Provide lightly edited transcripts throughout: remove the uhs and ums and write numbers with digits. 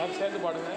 எல்லாரும் சேர்ந்து பாடுங்க.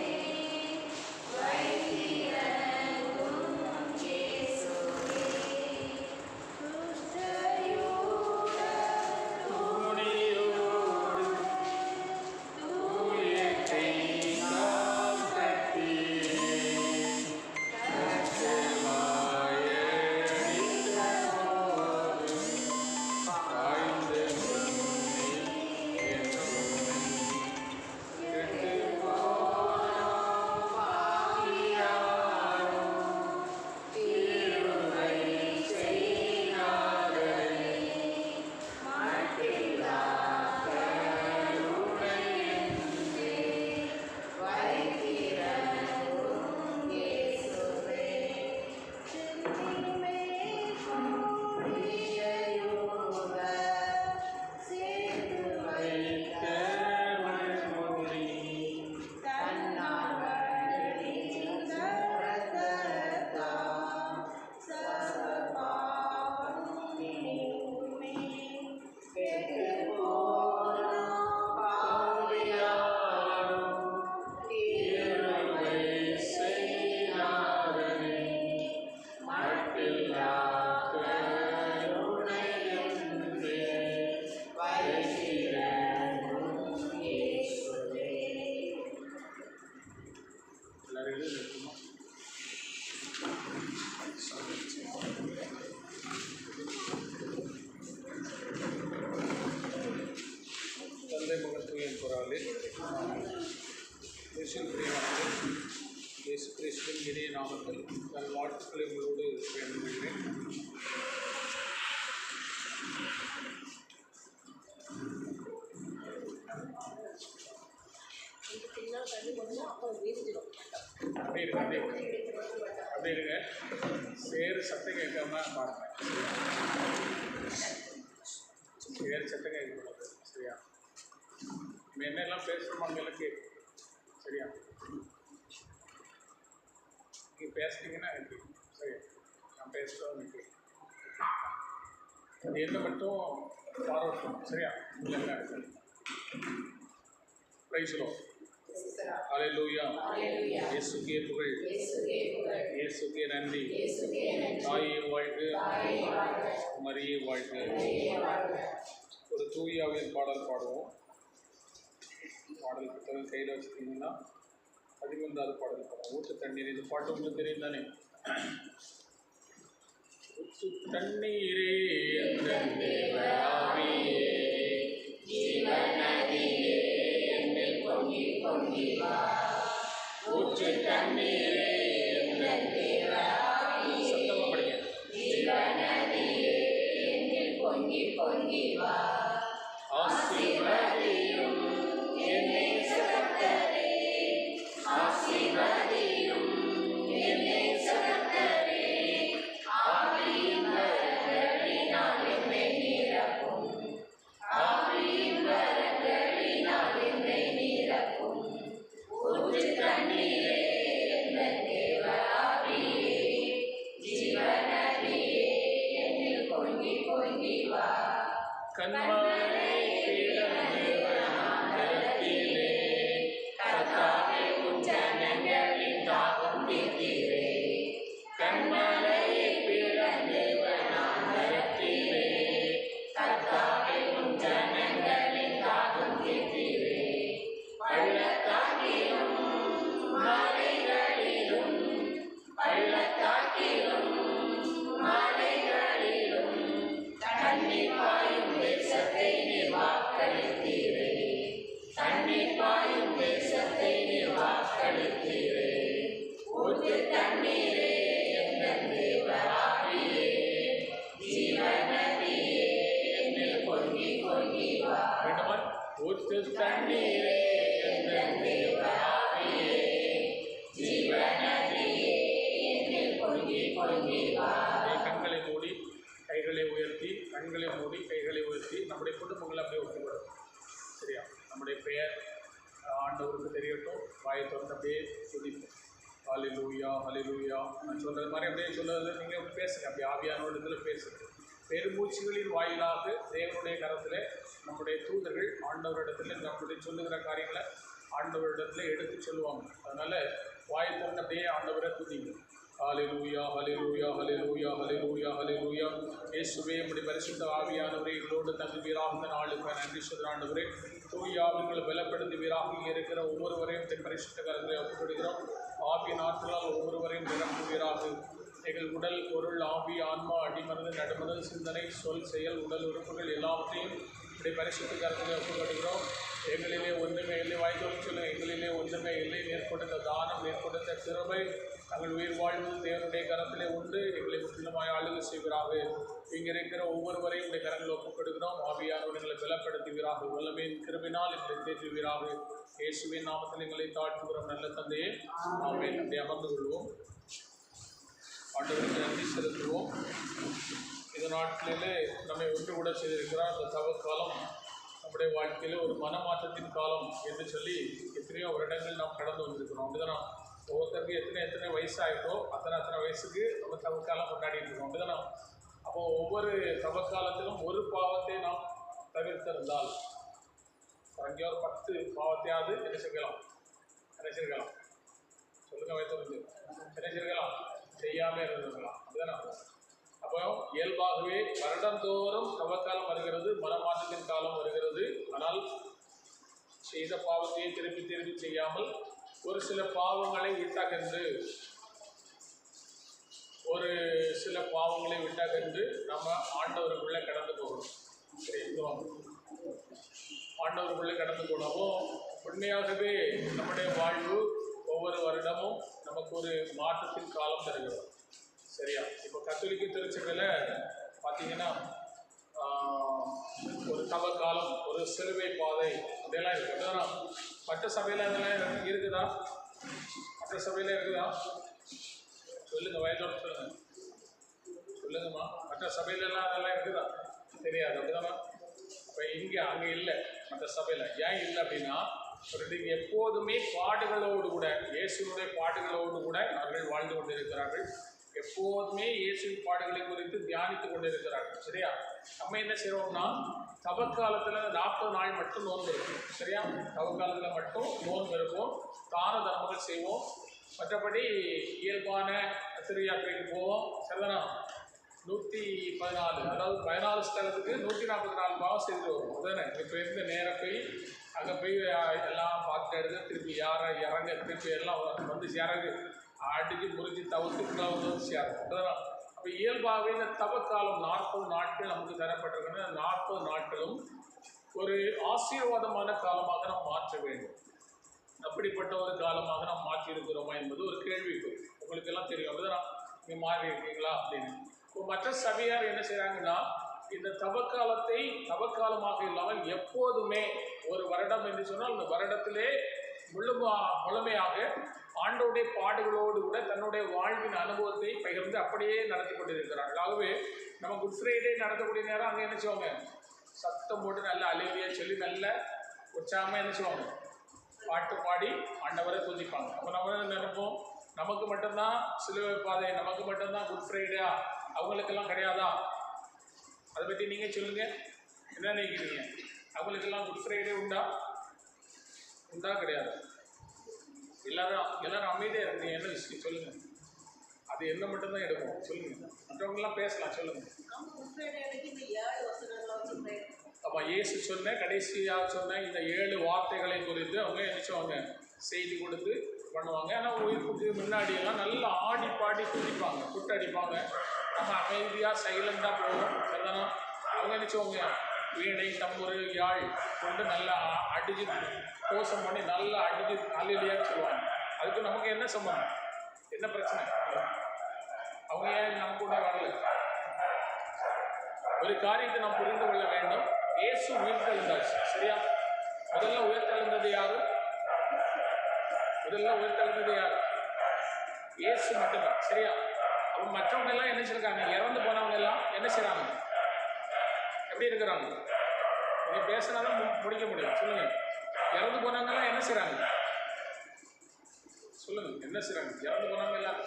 தந்தை மகத்துவம் குராலே இயேசு கிறிஸ்துவின் இனிய நாமத்தில் தன் வாழ்த்துக்களை உங்களோடு வேண்டுகிறேன். அப்படி இருங்க, சேரு சத்தம் கேட்காம பாருங்க. சேரு சத்தம் கேட்கக்கூடாது, சரியா? நம்ம என்னெல்லாம் பேசுகிறோமோ அங்கெல்லாம் கேட்கும், சரியா? நீங்கள் பேசுனீங்கன்னா எனக்கு சரியா, நான் பேசுகிறோம் எனக்கு அது என்ன மட்டும் பாராட்டும், சரியா? இல்லைங்க, பிரைஸ்லோ ஹல்லேலூயா. இயேசுக்கே புகழ், இயேசுக்கே நன்றி. தாயே வாழ்க, மரியே வாழ்க. ஒரு தூயாவின் பாடல் பாடுவோம். பாடல் புத்தகம் கையில் வச்சுருக்கீங்கன்னா 11வது பாடல் பாடுவோம். ஊற்று தண்ணீர். இந்த பாட்டு உங்களுக்கு தெரியும் தானே? ஊற்று தண்ணீரே ஊற்று தண்ணீரே சத்தமாக படிங்க. ஆசீர்வதியும் என்னை கர்த்தரே, ஆசீர்வதியும் என்னை கர்த்தரே, ஆவியின் வரங்களினால் என்னை நிரப்பும், ஆவியின் வரங்களினால் என்னை நிரப்பும். ஊற்று தண்ணீரே எங்கள் தேவ ஆவியே, ஜீவநதியே என்னில் பொங்கி பொங்கி வா. கண்மலை பிளந்தவனாந்தரத்திலே கர்த்தாவே உம் ஜனங்களின் தாகம் தீர்த்தீரே. கண்மலையை பிளந்தவனாந்தரத்திலே கர்த்தாவே உம் ஜனங்களின் தாகம் தீர்த்தீரே. பள்ளத்தாக்கிலும் மலைகளிலும், பள்ளத்தாக்கிலும் மலைகளிலும் தண்ணீர் பாயும் தேசத்தை நீர் வாக்களித்தீரே. தண்ணீர் பாயும் தேசத்தை நீர் வாக்களித்தீரே. ஊற்று தண்ணீரே எங்கள் தேவ ஆவியே, ஜீவநதியே என்னில் பொங்கி பொங்கி வா. ஊற்று தண்ணீரே எங்கள் தேவ ஆவியே, ஜீவநதியே என்னில் பொங்கி பொங்கி வா. கண்களை மூடி கைகளை உயர்த்தி, கண்களை மூடி கைகளை உயர்த்தி நம்முடைய குடும்பங்களை அப்படியே ஒப்புக்கொள்ளும், சரியா? நம்முடைய பெயர் ஆண்டவருக்கு தெரியட்டும். வாயை திறந்து அப்படியே துதிப்போம். ஹல்லேலூயா ஹல்லேலூயா. நான் சொல்கிறது மாதிரி அப்படியே சொல்லுறது நீங்கள் பேசுங்க. அப்படி ஆவியான இடத்துல பேசுங்க. பெருமூச்சுகளின் வாயிலாக தேவனுடைய கரத்தில் நம்முடைய தூதர்கள் ஆண்டவரிடத்தில் நம்முடைய சொல்லுகிற காரியங்களை ஆண்டவரிடத்தில் எடுத்து சொல்லுவாங்க. அதனால் வாய் திறந்து அப்படியே ஆண்டவரை துதிங்க. ஹல்லேலூயா ஹல்லேலூயா ஹல்லேலூயா ஹல்லேலூயா ஹல்லேலூயா. இயேசுவே உம்முடைய பரிசுத்த ஆவியானவரே எங்களோடு தங்குவீராக. இந்த நாளுக்கு நன்றி சொல்கிற ஆண்டவரே, தூய ஆவிகளை பலப்படுத்துவீராக. இங்கே இருக்கிற ஒவ்வொருவரையும் இந்த பரிசுத்த கரங்களை ஒப்புக்கொடுக்கிறோம். ஆவியின் ஆற்றலால் ஒவ்வொருவரையும் நிரப்புவீராக. எங்கள் உடல், பொருள், ஆவி, ஆன்மா, அடிமனது, நடுமனது, சிந்தனை, சொல், செயல், உடல் உறுப்புகள் எல்லாவற்றையும் இப்படி பரிசுத்த கரங்களை ஒப்புக்கொடுக்கிறோம். எங்களிலே ஒன்றுமே இல்லை, வாய்த்தோடு சொல்லுங்கள், எங்களிலே ஒன்றுமே இல்லை. மேற்கொடுத்த தானம், மேற்கொடுத்த திறமை, நாங்கள் உயிர் வாழ்வது தேவனுடைய கரத்திலே உண்டு. எங்களை முற்றிலுமாய் ஆளுகை செய்வீராக. இங்கே இருக்கிற ஒவ்வொருவரையும் இந்த கரங்களை ஒப்புக்கொடுக்கிறோம். ஆவியானவர் எங்களை பலப்படுத்துவீராக. வல்லமையின் கிருபையினால் எங்களை தேற்றுவீராக. இயேசுவின் நாமத்தில் எங்களை தாழ்த்துகிறோம் நல்ல தந்தையே, ஆமென். அப்படி அமர்ந்து கொள்வோம். ஆண்டவருக்கு நன்றி செலுத்துவோம். இந்த நாட்களிலே நம்மை ஒன்று கூட செய்திருக்கிறார். இந்த தவக்காலம் நம்முடைய வாழ்க்கையில் ஒரு மனமாற்றத்தின் காலம் என்று சொல்லி எத்தனையோ வருடங்கள் நாம் கடந்து வந்திருக்கிறோம். அப்படிதானா? ஒவ்வொருத்தருக்கு எத்தனை வயசாகிட்டோ அத்தனை வயசுக்கு நம்ம தவக்காலம் கொண்டாடிட்டு இருக்கோம். அப்படிதானா? அப்போது ஒவ்வொரு தவக்காலத்திலும் ஒரு பாவத்தை நாம் தவிர்த்திருந்தால், அங்கேயோ ஒரு 10 பாவத்தையாவது என்ன செய்யலாம் சொல்லுங்க, வைத்து என்ன செய்யலாம், செய்யாமல் இருந்திருக்கலாம். அப்படிதானே? அப்போ இயல்பாகவே வருடந்தோறும் தவக்காலம் வருகிறது, மனமாற்றத்தின் காலம் வருகிறது. ஆனால் செய்த பாவத்தையே திருப்பி செய்யாமல் ஒரு சில பாவங்களை விட்டகன்று நம்ம ஆண்டவருக்குள்ளே கடந்து போகணும். ஆண்டவருக்குள்ளே கடந்து போனோம். உண்மையாகவே நம்முடைய வாழ்வு ஒவ்வொரு வருடமும் நமக்கு ஒரு மாற்றத்தின் காலம் தருகிறது. சரியா? இப்போ கத்தோலிக்க திருச்சபையில் பார்த்தீங்கன்னா ஒரு தவக்காலம், ஒரு சிலுவை பாதை அப்படியெல்லாம் இருக்குது. மற்ற சபையில் அதெல்லாம் இருக்குதா? மற்ற சபையில் இருக்குதா? சொல்லுங்கள், வயதோடு சொல்லுங்கம்மா. மற்ற சபையிலெல்லாம் அதெல்லாம் இருக்குதா? தெரியாது. அப்படிதானா? இப்போ அங்கே இல்லை மற்ற சபையில். ஏன் இல்லை அப்படின்னா, எப்போதுமே பாடுகளோடு கூட, இயேசுனுடைய பாடுகளோடு கூட அவர்கள் வாழ்ந்து கொண்டிருக்கிறார்கள். எப்போதுமே இயேசுவின் பாடுகளை குறித்து தியானித்து கொண்டிருக்கிறார்கள். சரியா? நம்ம என்ன செய்கிறோம்னா, தவக்காலத்தில் 40 நாள் மட்டும் நோன்பு இருக்கும். சரியா? தவக்காலத்தில் மட்டும் நோன்பு இருக்கும், தான தர்மங்கள் செய்வோம். மற்றபடி இயல்பான திருயாத்திரைக்கு போவோம். சரிதானா? 114, அதாவது 14 ஸ்தலத்துக்கு 144 பாவம் செய்துட்டு வருவோம். அதுதானே? இப்போ இருந்த நேரம் போய் அங்கே போய் எல்லாம் பார்த்துட்டு எடுத்து திருப்பி இறங்க திருப்பி எல்லாம் வந்து சேரகு அடித்து முறிஞ்சு தவிர்த்துக்குள்ள வந்து சேரும். அதுதான். அப்போ இயல்பாகவே இந்த தவக்காலம் 40 நாட்கள் நமக்கு தரப்பட்டிருக்கின்ற 40 நாட்களும் ஒரு ஆசீர்வாதமான காலமாக நாம் மாற்ற வேண்டும். அப்படிப்பட்ட ஒரு காலமாக நாம் மாற்றியிருக்கிறோமா என்பது ஒரு கேள்விக்குறி. உங்களுக்கு எல்லாம் தெரியும். அதுதான், நீங்கள் மாறி இருக்கீங்களா அப்படின்னு. இப்போ மற்ற சபையார் என்ன செய்கிறாங்கன்னா, இந்த தவக்காலத்தை தவக்காலமாக இல்லாமல் எப்போதுமே ஒரு வருடம் என்று சொன்னால் இந்த வருடத்திலே முழுமையாக ஆண்டோடைய பாடுகளோடு கூட தன்னுடைய வாழ்வின் அனுபவத்தை பகிர்ந்து அப்படியே நடத்தி கொண்டிருக்கிறார்கள். ஆகவே நம்ம குட் ஃப்ரைடே நடத்தக்கூடிய நேரம் அங்கே என்ன செய்வாங்க, சத்தம் போட்டு நல்ல அலைவியாக சொல்லி நல்ல உற்சாகமாக என்ன செய்வாங்க, பாட்டு பாடி ஆண்டவரை துதிப்பாங்க. அப்போ நம்ம நினைப்போம், நமக்கு மட்டும்தான் சிலுவை பாதை, நமக்கு மட்டும்தான் குட் ஃப்ரைடே, அவங்களுக்கெல்லாம் கிடையாதா? அதை பற்றி நீங்கள் சொல்லுங்கள், என்ன நினைக்கிறீங்க? அவங்களுக்கெல்லாம் குட் ஃப்ரைடே உண்டா கிடையாது? எல்லாரும் அமைதியாக இருக்கீங்க. என்ன விஷயம் சொல்லுங்கள். அது என்ன மட்டும்தான் எடுக்கும் சொல்லுங்கள். மற்றவங்கெல்லாம் பேசலாம், சொல்லுங்கள். அப்போ இயேசு சொன்ன கடைசியாக சொன்ன இந்த 7 வார்த்தைகளை குறித்து அவங்க நினைச்சவங்க செய்தி கொடுத்து பண்ணுவாங்க. ஆனால் உயிர்ப்புக்கு முன்னாடியெல்லாம் நல்லா ஆடி பாடி குதிப்பாங்க, குட்டடிப்பாங்க. நம்ம அமைதியாக சைலண்டாக போவோம். சரிதானா? அவங்க நினைச்சவங்க வீணை, தம்புரு, யாழ் கொண்டு நல்லா அடிச்சு கோஷம் பண்ணி நல்லா அடிச்சு அலிலியாக சொல்லுவாங்க. அதுக்கு நமக்கு என்ன சம்பந்தம், என்ன பிரச்சனை? அவங்க ஏன் நம்ம கூட வரல? ஒரு காரியத்தை நாம் புரிந்து கொள்ள வேண்டும். இயேசு உயிர்த்தெழுந்தாச்சு. சரியா? முதல்ல உயிர்த்தெழுந்தது யாரு? இயேசு மட்டும்தான். சரியா? அப்போ மற்றவங்க எல்லாம் என்ன செய்யறாங்க? இறந்து போனவங்க எல்லாம் என்ன செய்யறாங்க? எப்படி இருக்கிறாங்க? நீங்க பேசினாலும் முடிக்க முடியும். சொல்லுங்க. இறந்து போனவங்க எல்லாம் என்ன செய்யறாங்க? சொல்லுங்க, என்ன செய்யறாங்க? இறந்து போனவங்க எல்லாம்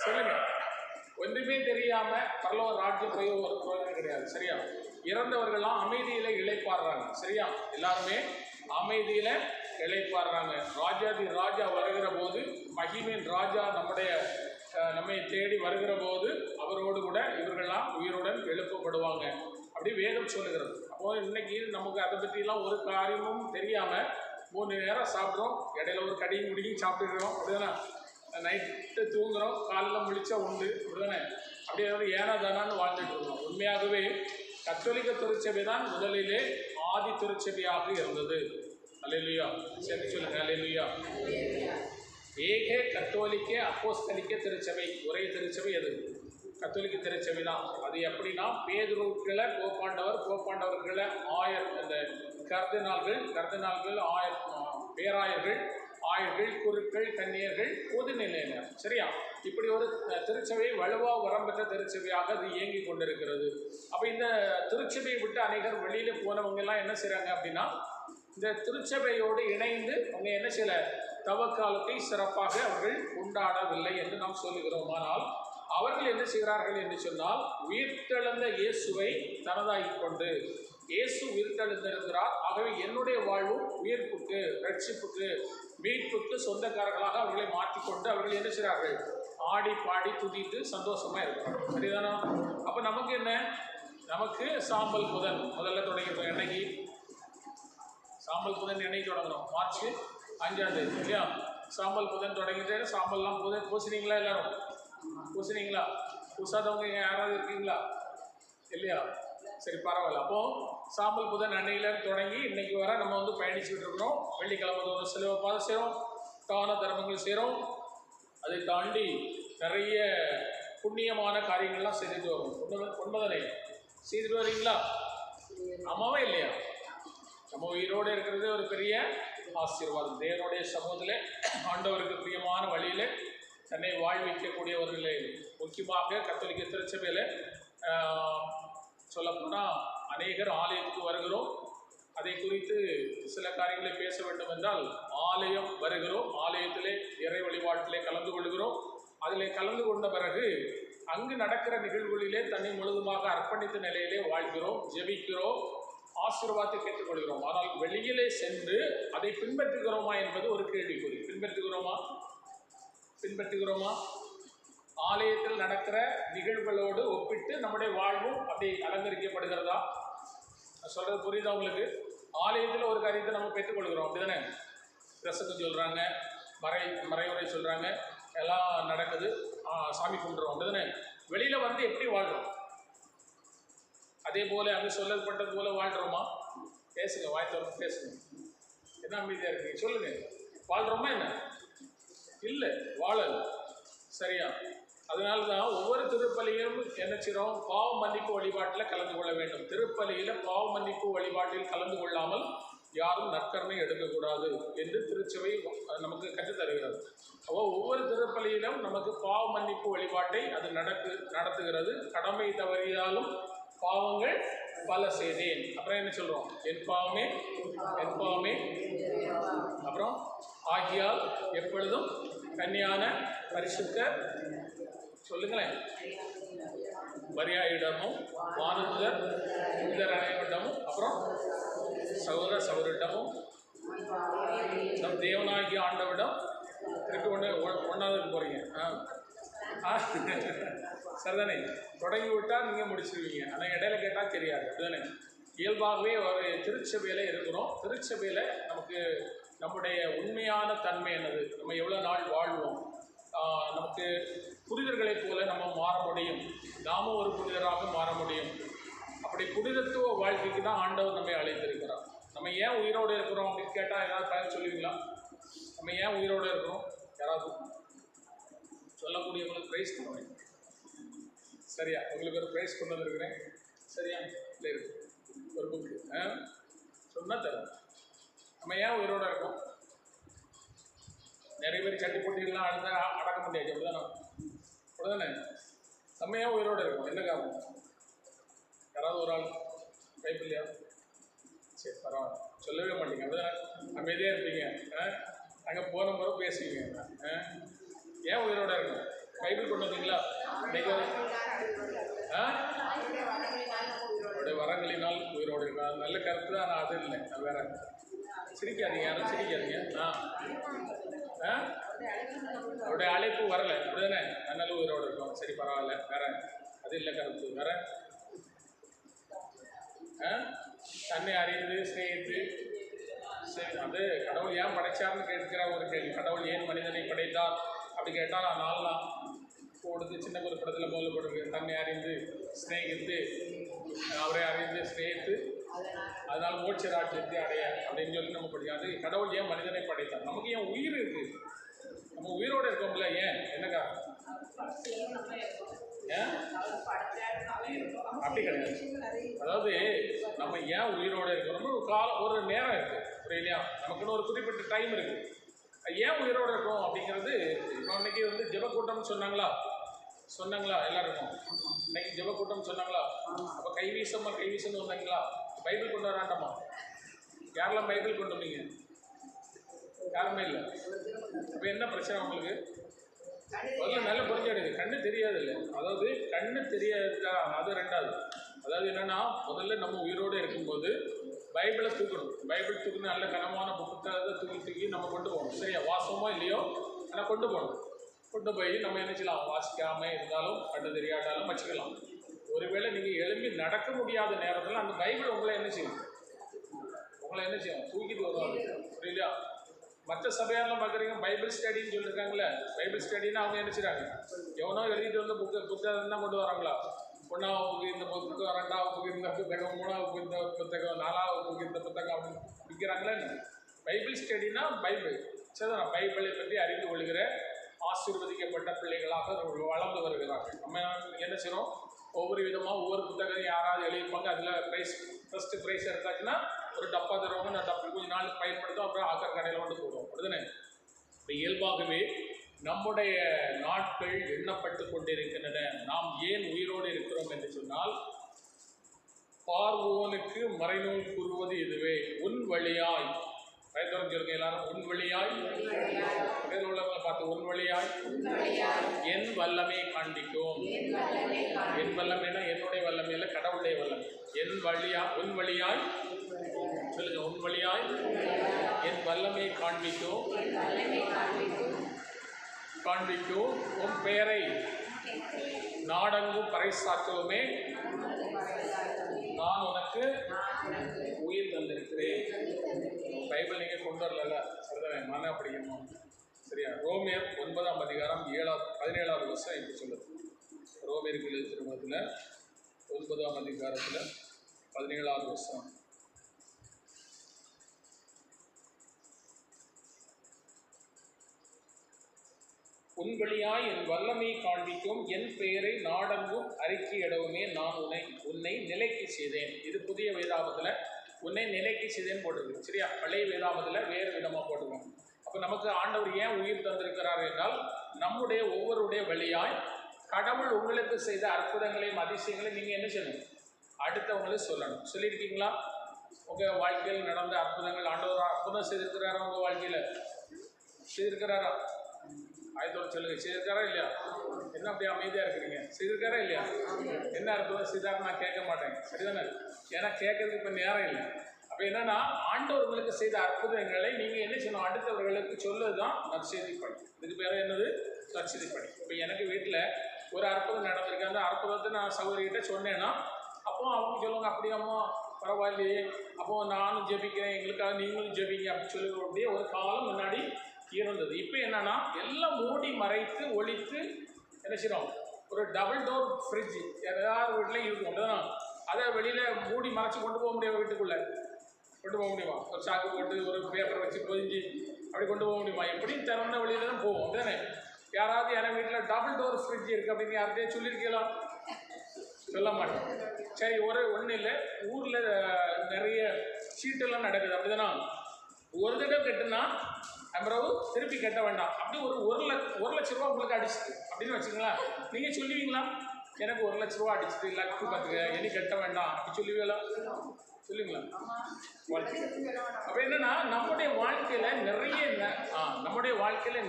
சொல்லுங்க. ஒன்றுமே தெரியாம பரலோக ராஜ்யம் போய் ஒரு பிரயோஜனம் கிடையாது. சரியா? இறந்தவர்கள்லாம் அமைதியில இளைப்பாடுறாங்க. சரியா? எல்லாருமே அமைதியில இளைப்பாடுறாங்க. ராஜாதி ராஜா வருகிற போது, மகிமையின் ராஜா நம்மை தேடி வருகிற போது அவரோடு கூட இவர்கள்லாம் உயிருடன் எழுப்பப்படுவாங்க. அப்படி வேதம் சொல்லுகிறது. அப்போ இன்னைக்கு நமக்கு அதை பற்றிலாம் ஒரு காரியமும் தெரியாம 3 நேரம் சாப்பிட்றோம், இடையில ஒரு கடியும் குடியும் சாப்பிட்டுக்கிறோம், அப்படிதானே? நைட்டு தூங்குறோம், காலையில் முழிச்சா உண்டு, அப்படிதானே? அப்படியே ஏனா தானான்னு வாழ்ந்துட்டு இருக்கோம். உண்மையாகவே கத்தோலிக்க திருச்சபை தான் முதலிலே ஆதி திருச்சபையாக இருந்தது. அல்லேலூயா. சரி சொல்லுங்க, அல்லேலூயா. ஏக கத்தோலிக்க அப்போஸ்தலிக்க திருச்சபை, ஒரே திருச்சபை எது? கத்தோலிக்க திருச்சபை தான். அது எப்படின்னா, பேதுருக்களை போப்பாண்டவர்களை அந்த கர்தினால்கள் பேராயர்கள், ஆயர்கள், குருக்கள், கன்னியர்கள், பொதுநிலையினர். சரியா? இப்படி ஒரு திருச்சபை வலுவாக வரம் பெற்ற திருச்சபையாக அது இயங்கி கொண்டிருக்கிறது. அப்போ இந்த திருச்சபையை விட்டு அநேகர் வெளியில் போனவங்க எல்லாம் என்ன செய்கிறாங்க அப்படின்னா, இந்த திருச்சபையோடு இணைந்து அவங்க என்ன செய்யலை, தவக்காலத்தை சிறப்பாக அவர்கள் கொண்டாடவில்லை என்று நாம் சொல்லுகிறோம். ஆனால் அவர்கள் என்ன செய்கிறார்கள் என்று சொன்னால், உயிர்த்தெழுந்த இயேசுவை தனதாகிக் கொண்டு, இயேசு உயிர்த்தெழுந்திருக்கிறார், ஆகவே என்னுடைய வாழ்வும் உயிர்ப்புக்கு, ரட்சிப்புக்கு, மீட்புக்கு சொந்தக்காரர்களாக அவர்களை மாற்றிக்கொண்டு அவர்கள் என்ன செய்கிறார்கள், ஆடி பாடி துதித்து சந்தோஷமா இருக்கிறாங்க. சரிதானா? அப்போ நமக்கு என்ன, நமக்கு சாம்பல் புதன் முதல்ல தொடங்கியிருக்கோம். என்னைக்கு சாம்பல் புதன் என்னைக்கு தொடங்கணும்? மார்ச் 5ஆம் தேதி இல்லையா? சாம்பல் புதன் தொடங்கிட்டு சாம்பல்லாம் புதன் பூசினீங்களா? எல்லாரும் பூசினீங்களா? பூசாதவங்க யாராவது இருக்கீங்களா? இல்லையா? சரி, பரவாயில்ல. அப்போது சாம்பல் புதன் அன்னையில தொடங்கி இன்னைக்கு வர நம்ம பயணிச்சுட்டு இருக்கிறோம். வெள்ளிக்கிழமை ஒரு சிலுவை பாதம் செய்கிறோம், தான தர்மங்கள் செய்கிறோம். அதை தாண்டி நிறைய புண்ணியமான காரியங்கள்லாம் செய்துட்டு வரும். ஒன்பதனை செய்துட்டு வரீங்களா? ஆமாவா இல்லையா? நம்ம உயிரோடு இருக்கிறது ஒரு பெரிய ஆசீர்வாதம். தேவனுடைய சமூகத்தில் ஆண்டவருக்கு பிரியமான வழியில் தன்னை வாழ்விக்கக்கூடியவர்களே. முக்கியமாக கத்தோலிக்க திருச்சபையில் சொல்லப்போனால் அநேகர் ஆலயத்துக்கு வருகிறோம். அதை குறித்து சில காரியங்களை பேச வேண்டும் என்றால், ஆலயம் வருகிறோம், ஆலயத்திலே இறை வழிபாட்டிலே கலந்து கொள்கிறோம். அதில் கலந்து கொண்ட பிறகு அங்கு நடக்கிற நிகழ்வுகளிலே தன்னை முழுதுமாக அர்ப்பணித்த நிலையிலே வாழ்கிறோம், ஜெபிக்கிறோம், ஆசீர்வாதத்தை கேட்டுக்கொள்கிறோம். ஆனால் வெளியிலே சென்று அதை பின்பற்றுகிறோமா என்பது ஒரு கேள்விக்குறி. பின்பற்றுகிறோமா? ஆலயத்தில் நடக்கிற நிகழ்வுகளோடு ஒப்பிட்டு நம்முடைய வாழ்வும் அப்படி அலங்கரிக்கப்படுகிறதா? சொல்கிறது புரியுதா உங்களுக்கு? ஆலயத்தில் ஒரு காரியத்தை நம்ம பெற்றுக்கொள்கிறோம், அப்படி தானே? பிரசங்கம் சொல்கிறாங்க, மறைவுரை சொல்கிறாங்க, எல்லாம் நடக்குது, சாமி கும்பிட்றோம், அப்படி தானே? வெளியில் வந்து எப்படி வாழ்கிறோம்? அதே போல் அங்கே சொல்லப்பட்டது போல் வாழ்கிறோமா? பேசுங்க, வாய்த்தவரும் பேசுங்க. என்ன அமைதியாக இருக்கீங்க? சொல்லுங்கள், வாழ்கிறோமா என்ன? இல்லை, வாழல். சரியா? அதனால தான் ஒவ்வொரு திருப்பலியும் என்ன செய்கிறோம், பாவ மன்னிப்பு வழிபாட்டில் கலந்து கொள்ள வேண்டும். திருப்பலியில் பாவ மன்னிப்பு வழிபாட்டில் கலந்து கொள்ளாமல் யாரும் நற்கரணை எடுக்கக்கூடாது என்று திருச்சபை நமக்கு கற்றுத்தருகிறது. அப்போ ஒவ்வொரு திருப்பலியிலும் நமக்கு பாவ மன்னிப்பு வழிபாட்டை அது நடத்துகிறது. கடமை தவறியாலும் பாவங்கள் பல செய்தேன். அப்புறம் என்ன சொல்கிறோம்? என் பாவமே அப்புறம் ஆகியால் எப்பொழுதும் கன்னியான பரிசுத்த சொல்லுங்களேன், மரியாதையிடமும் வானதுதர் புனிதர் அனைவரிடமும் அப்புறம் சகோதர சகோதரிடமும் நம் தேவனாகிய ஆண்டவிடம் திருப்பி ஒன்றாவது போகிறீங்க. சரிதானே? தொடங்கி விட்டால் நீங்கள் முடிச்சிருவீங்க, ஆனால் இடையில கேட்டால் தெரியாது, அதுதானே? இயல்பாகவே ஒரு திருச்சபையில் இருக்கிறோம். திருச்சபையில் நமக்கு நம்முடைய உண்மையான தன்மை என்னது, நம்ம எவ்வளோ நாள் வாழ்வோம், நமக்கு புனிதர்களைப் போல நம்ம மாற முடியும், நாமும் ஒரு புனிதராக மாற முடியும். அப்படி புனிதத்துவ வாழ்க்கைக்கு தான் ஆண்டவர் நம்மை அழைத்திருக்கிறார். நம்ம ஏன் உயிரோடு இருக்கிறோம் அப்படின்னு கேட்டால் ஏதாவது பயன் சொல்லுவீங்களா? நம்ம ஏன் உயிரோடு இருக்கிறோம்? யாராவது சொல்லக்கூடியவங்களுக்கு ப்ரைஸ் பண்ணுவேன். சரியா? உங்களுக்கு ஒரு ப்ரைஸ் கொண்டு வந்துருக்கிறேன். சரியா? இல்லை இருக்கு ஒரு புக்கு சொன்னால் தரும். நம்ம ஏன் உயிரோடு இருக்கோம்? நிறைய பேர் சட்டி போட்டிகள்லாம் அடக்க முடியாது, அப்படிதானே? நம்ம ஏன் உயிரோடு இருக்கோம்? என்ன காரணம்? யாராவது ஒரு ஆள் கைப்பு இல்லையா? சரி, பரவாயில்ல, சொல்லவே மாட்டீங்க, அப்படிதானே? அமைதியாக இருப்பீங்க. அங்கே போன முறை பேசுவீங்க. ஏன் உயிரோட இருக்கணும்? பைபிள் கொண்டு வந்தீங்களா? இன்னைக்கு அவருடைய வரங்களினால் உயிரோடு இருக்கும். அது நல்ல கருத்து தான். ஆனால் அது இல்லை, அது வேற. சிரிக்காதீங்க, யாரும் சிரிக்காதீங்க. அவருடைய அழைப்பு வரலை அப்படிதானே, அதனால உயிரோடு இருக்கும். சரி, பரவாயில்ல. வேற அது இல்லை கருத்து. வேற தன்னை அறிந்து சிநேகித்து, சரி, அது கடவுள் ஏன் படைச்சார்னு கேட்கிற ஒரு கேள்வி. கடவுள் ஏன் மனிதனை படைத்தார் அப்படி கேட்டால் நான் நாலாம் கொடுத்து சின்ன ஒரு படத்தில் முதல்ல போட்டிருக்கு. தன்னை அறிந்து சிநேகித்து, அவரை அறிந்து சிநேகித்து, அதனால் மோட்ச ராஜ்யத்தை அடைய அப்படின்னு சொல்லி நம்ம படிக்கும். அது கடவுள் ஏன் மனிதனை படைத்தார். நமக்கு ஏன் உயிர் இருக்குது, நம்ம உயிரோடு இருக்கோம்ல, ஏன் என்னக்கா ஏன் அப்படி கிடையாது. அதாவது நம்ம ஏன் உயிரோடு இருக்கிறோம்னு ஒரு காலம், ஒரு நேரம் இருக்குது, புரியலையா? நமக்குன்னு ஒரு குறிப்பிட்ட டைம் இருக்குது. ஏன் உயிரோடு இருக்கோம் அப்படிங்கிறது. இப்போ இன்னைக்கு வந்து ஜெபக்கூட்டம் சொன்னாங்களா எல்லாருக்கும்? இன்னைக்கு ஜெபக்கூட்டம் சொன்னாங்களா? அப்போ கைவீசன்னு வந்தாங்களா? பைபிள் கொண்டு வராண்டமா? யாரெல்லாம் பைபிள் கொண்டு வந்தீங்க? யாருமே இல்லை. இப்போ என்ன பிரச்சனை உங்களுக்கு? முதல்ல நல்லா புரிஞ்சிடுது. கண்ணு தெரியாது இல்லை, அதாவது கண்ணு தெரியாதுக்கா, அது ரெண்டாவது. அதாவது என்னென்னா, முதல்ல நம்ம உயிரோடு இருக்கும்போது பைபிளை தூக்கணும். பைபிள் தூக்கணும், நல்ல கனமான புத்தகத்தை தூக்கி நம்ம கொண்டு போகணும். சரியா? வாசமோ இல்லையோ, ஆனால் கொண்டு போகணும். கொண்டு போய் நம்ம என்ன செய்யலாம், வாசிக்காமல் இருந்தாலும் கண்ணு தெரியாட்டாலும் வச்சுக்கலாம். ஒருவேளை நீங்கள் எழும்பி நடக்க முடியாத நேரத்தில் அந்த பைபிள் உங்களை என்ன செய்யும், தூக்கிட்டு வருவாங்க. புரியலையா? மற்ற சபையாரெலாம் பார்க்குறீங்க, பைபிள் ஸ்டடின்னு சொல்லியிருக்காங்களே. பைபிள் ஸ்டடின்னு அவங்க என்ன செய்கிறாங்க, எவனோ எழுதிட்டு வந்து புத்தகம் தான் கொண்டு வராங்களா? 1ஆம் புக்கு இந்த புத்தகம், 2ஆம் புக்கு இந்த புத்தகம், 3ஆம் புக்கு இந்த புத்தகம், 4ஆம் புக்கு இந்த புத்தகம் அப்படின்னு விற்கிறாங்களே. பைபிள் ஸ்டடினா பைபிள் சரி, பைபிளை பற்றி அறிந்து கொள்கிற ஆசீர்வதிக்கப்பட்ட பிள்ளைகளாக வளர்ந்து வருகிறார்கள். நம்ம என்ன செய்கிறோம், ஒவ்வொரு விதமாக ஒவ்வொரு புத்தகம் யாராவது எழுதியிருப்பாங்க, அதில் ஃபஸ்ட்டு ப்ரைஸ் எடுத்தாச்சுன்னா ஒரு டப்பா தருவாங்க. அந்த டப்பா கொஞ்சம் நாள் பயன்படுத்தும், அப்புறம் ஆக்கர் கடையில் கொண்டு போடுவோம். அப்படிதானே? இப்போ இயல்பாகவே நம்முடைய நாட்கள் எண்ணப்பட்டு கொண்டிருக்கின்றன. நாம் ஏன் உயிரோடு இருக்கிறோம் என்று சொன்னால், பார்வோனுக்கு மறைநூல் கூறுவது இதுவே, உன் வழியாய், பயத்தோடு சொல்லுங்க எல்லாரும், உன் வழியாய், பேர் உள்ளவங்களை பார்த்து, உன் வழியாய் என் வல்லமை காண்பிக்கும். என் வல்லமைனா என்னுடைய வல்லமை இல்லை, கடவுளுடைய வல்லமை. என் வழியா, உன் வழியாய் சொல்லுங்க, உன் வழியாய் என் வல்லமை காண்பிக்கும். உன் பெயரை நாடெங்கும் பறைசாற்றுவோமே, நான் உனக்கு உயிர் தந்திருக்கிறேன். பைபிள் நீங்கள் கொண்டு வரல, சரிதானே? மன அப்படிங்கணும். சரியா? ரோமியர் 9ஆம் அதிகாரம் 17ஆவது வருஷம் எப்படி சொல்லுது? ரோமியருக்கு எழுதிய திருமணத்தில் 9ஆம் அதிகாரத்தில் 17ஆவது வருஷம். உன் வழியாய் என் வல்லமையை காண்பிக்கும், என் பெயரை நாடெங்கும் அறிக்கையிடவுமே நான் உன்னை நிலைக்கு செய்தேன். இது புதிய வேதாகமத்தில் உன்னை நிலைக்கு செய்தேன்னு போட்டிருக்கு. சரியா? பழைய வேதாகமத்தில் வேறு விதமாக போட்டுக்கணும். அப்போ நமக்கு ஆண்டவர் ஏன் உயிர் தந்திருக்கிறார் என்றால், நம்முடைய ஒவ்வொருடைய வழியாய் கடவுள் உங்களுக்கு செய்த அற்புதங்களையும் அதிசயங்களையும் நீங்கள் என்ன செய்யணும், அடுத்தவங்களுக்கு சொல்லணும். சொல்லியிருக்கீங்களா? உங்கள் வாழ்க்கையில் நடந்த அற்புதங்கள், ஆண்டவர் அற்புதம் செய்திருக்கிறாரா? உங்கள் வாழ்க்கையில் செய்திருக்கிறாரா? ஆயத்தோடு சொல்லுங்கள், செய்திருக்காரா இல்லையா? என்ன அப்படியே அமைதியாக இருக்கிறீங்க? செய்திருக்காரா இல்லையா? என்ன அற்புதம் செய்தார் நான் கேட்க மாட்டேன், சரிதானே? ஏன்னா கேட்கறதுக்கு இப்போ நேரம் இல்லை. அப்போ என்னென்னா, ஆண்டவர்களுக்கு செய்த அற்புதங்களை நீங்கள் என்ன செய்யணும், அடுத்தவர்களுக்கு சொல்லுவது தான் நற்செய்தி பணி. இதுக்கு பேர் என்னது? நற்செய்தி பணி. இப்போ எனக்கு வீட்டில் ஒரு அற்புதம் நடந்திருக்கு, அந்த அற்புதத்தை நான் சகோதரிகிட்ட சொன்னேன்னா, அப்போ அவங்க சொல்லுவாங்க, அப்படியாம்மா பரவாயில்லையே, அப்போது நானும் ஜெபிக்கிறேன், எங்களுக்காக நீங்களும் ஜெபிங்க அப்படின்னு சொல்லக்கூடிய ஒரு காலம் முன்னாடி இருந்தது. இப்போ என்னன்னா, எல்லாம் மூடி மறைத்து ஒழித்து என்ன செய்யணும், ஒரு டபுள் டோர் ஃப்ரிட்ஜ் எல்லார் வீட்லையும் இருக்கும். அப்படிதான், அதை வெளியில் மூடி மறைச்சி கொண்டு போக முடியும், வீட்டுக்குள்ளே கொண்டு போக முடியுமா? ஒரு சாக்கு போட்டு ஒரு பேப்பர் வச்சு பொதிஞ்சு அப்படி கொண்டு போக முடியுமா? எப்படியும் திறந்த வழியில் தான் போவோம், அப்படிதானே? யாராவது என் வீட்டில் டபுள் டோர் ஃப்ரிட்ஜ் இருக்குது அப்படின்னு யார்கிட்டயே சொல்லியிருக்கலாம்? சொல்ல மாட்டேன். சரி, ஒன்றும் இல்லை, ஊரில் நிறைய சீட்டெல்லாம் நடக்குது, அப்படிதானா? ஒரு தடவை கட்டுனா அப்புறம் திருப்பி கட்ட வேண்டாம், அப்படி ஒரு லட்ச ரூபா உங்களுக்கு அடிச்சுது அப்படின்னு வச்சுங்களேன். நீங்கள் சொல்லுவீங்களா, எனக்கு 1 லட்ச ரூபா அடிச்சுட்டு லக்கு பார்த்துக்க, இனி கட்ட வேண்டாம் அப்படி சொல்லுவீங்களா? சொல்லுங்களா? அப்போ என்னென்னா, நம்முடைய வாழ்க்கையில்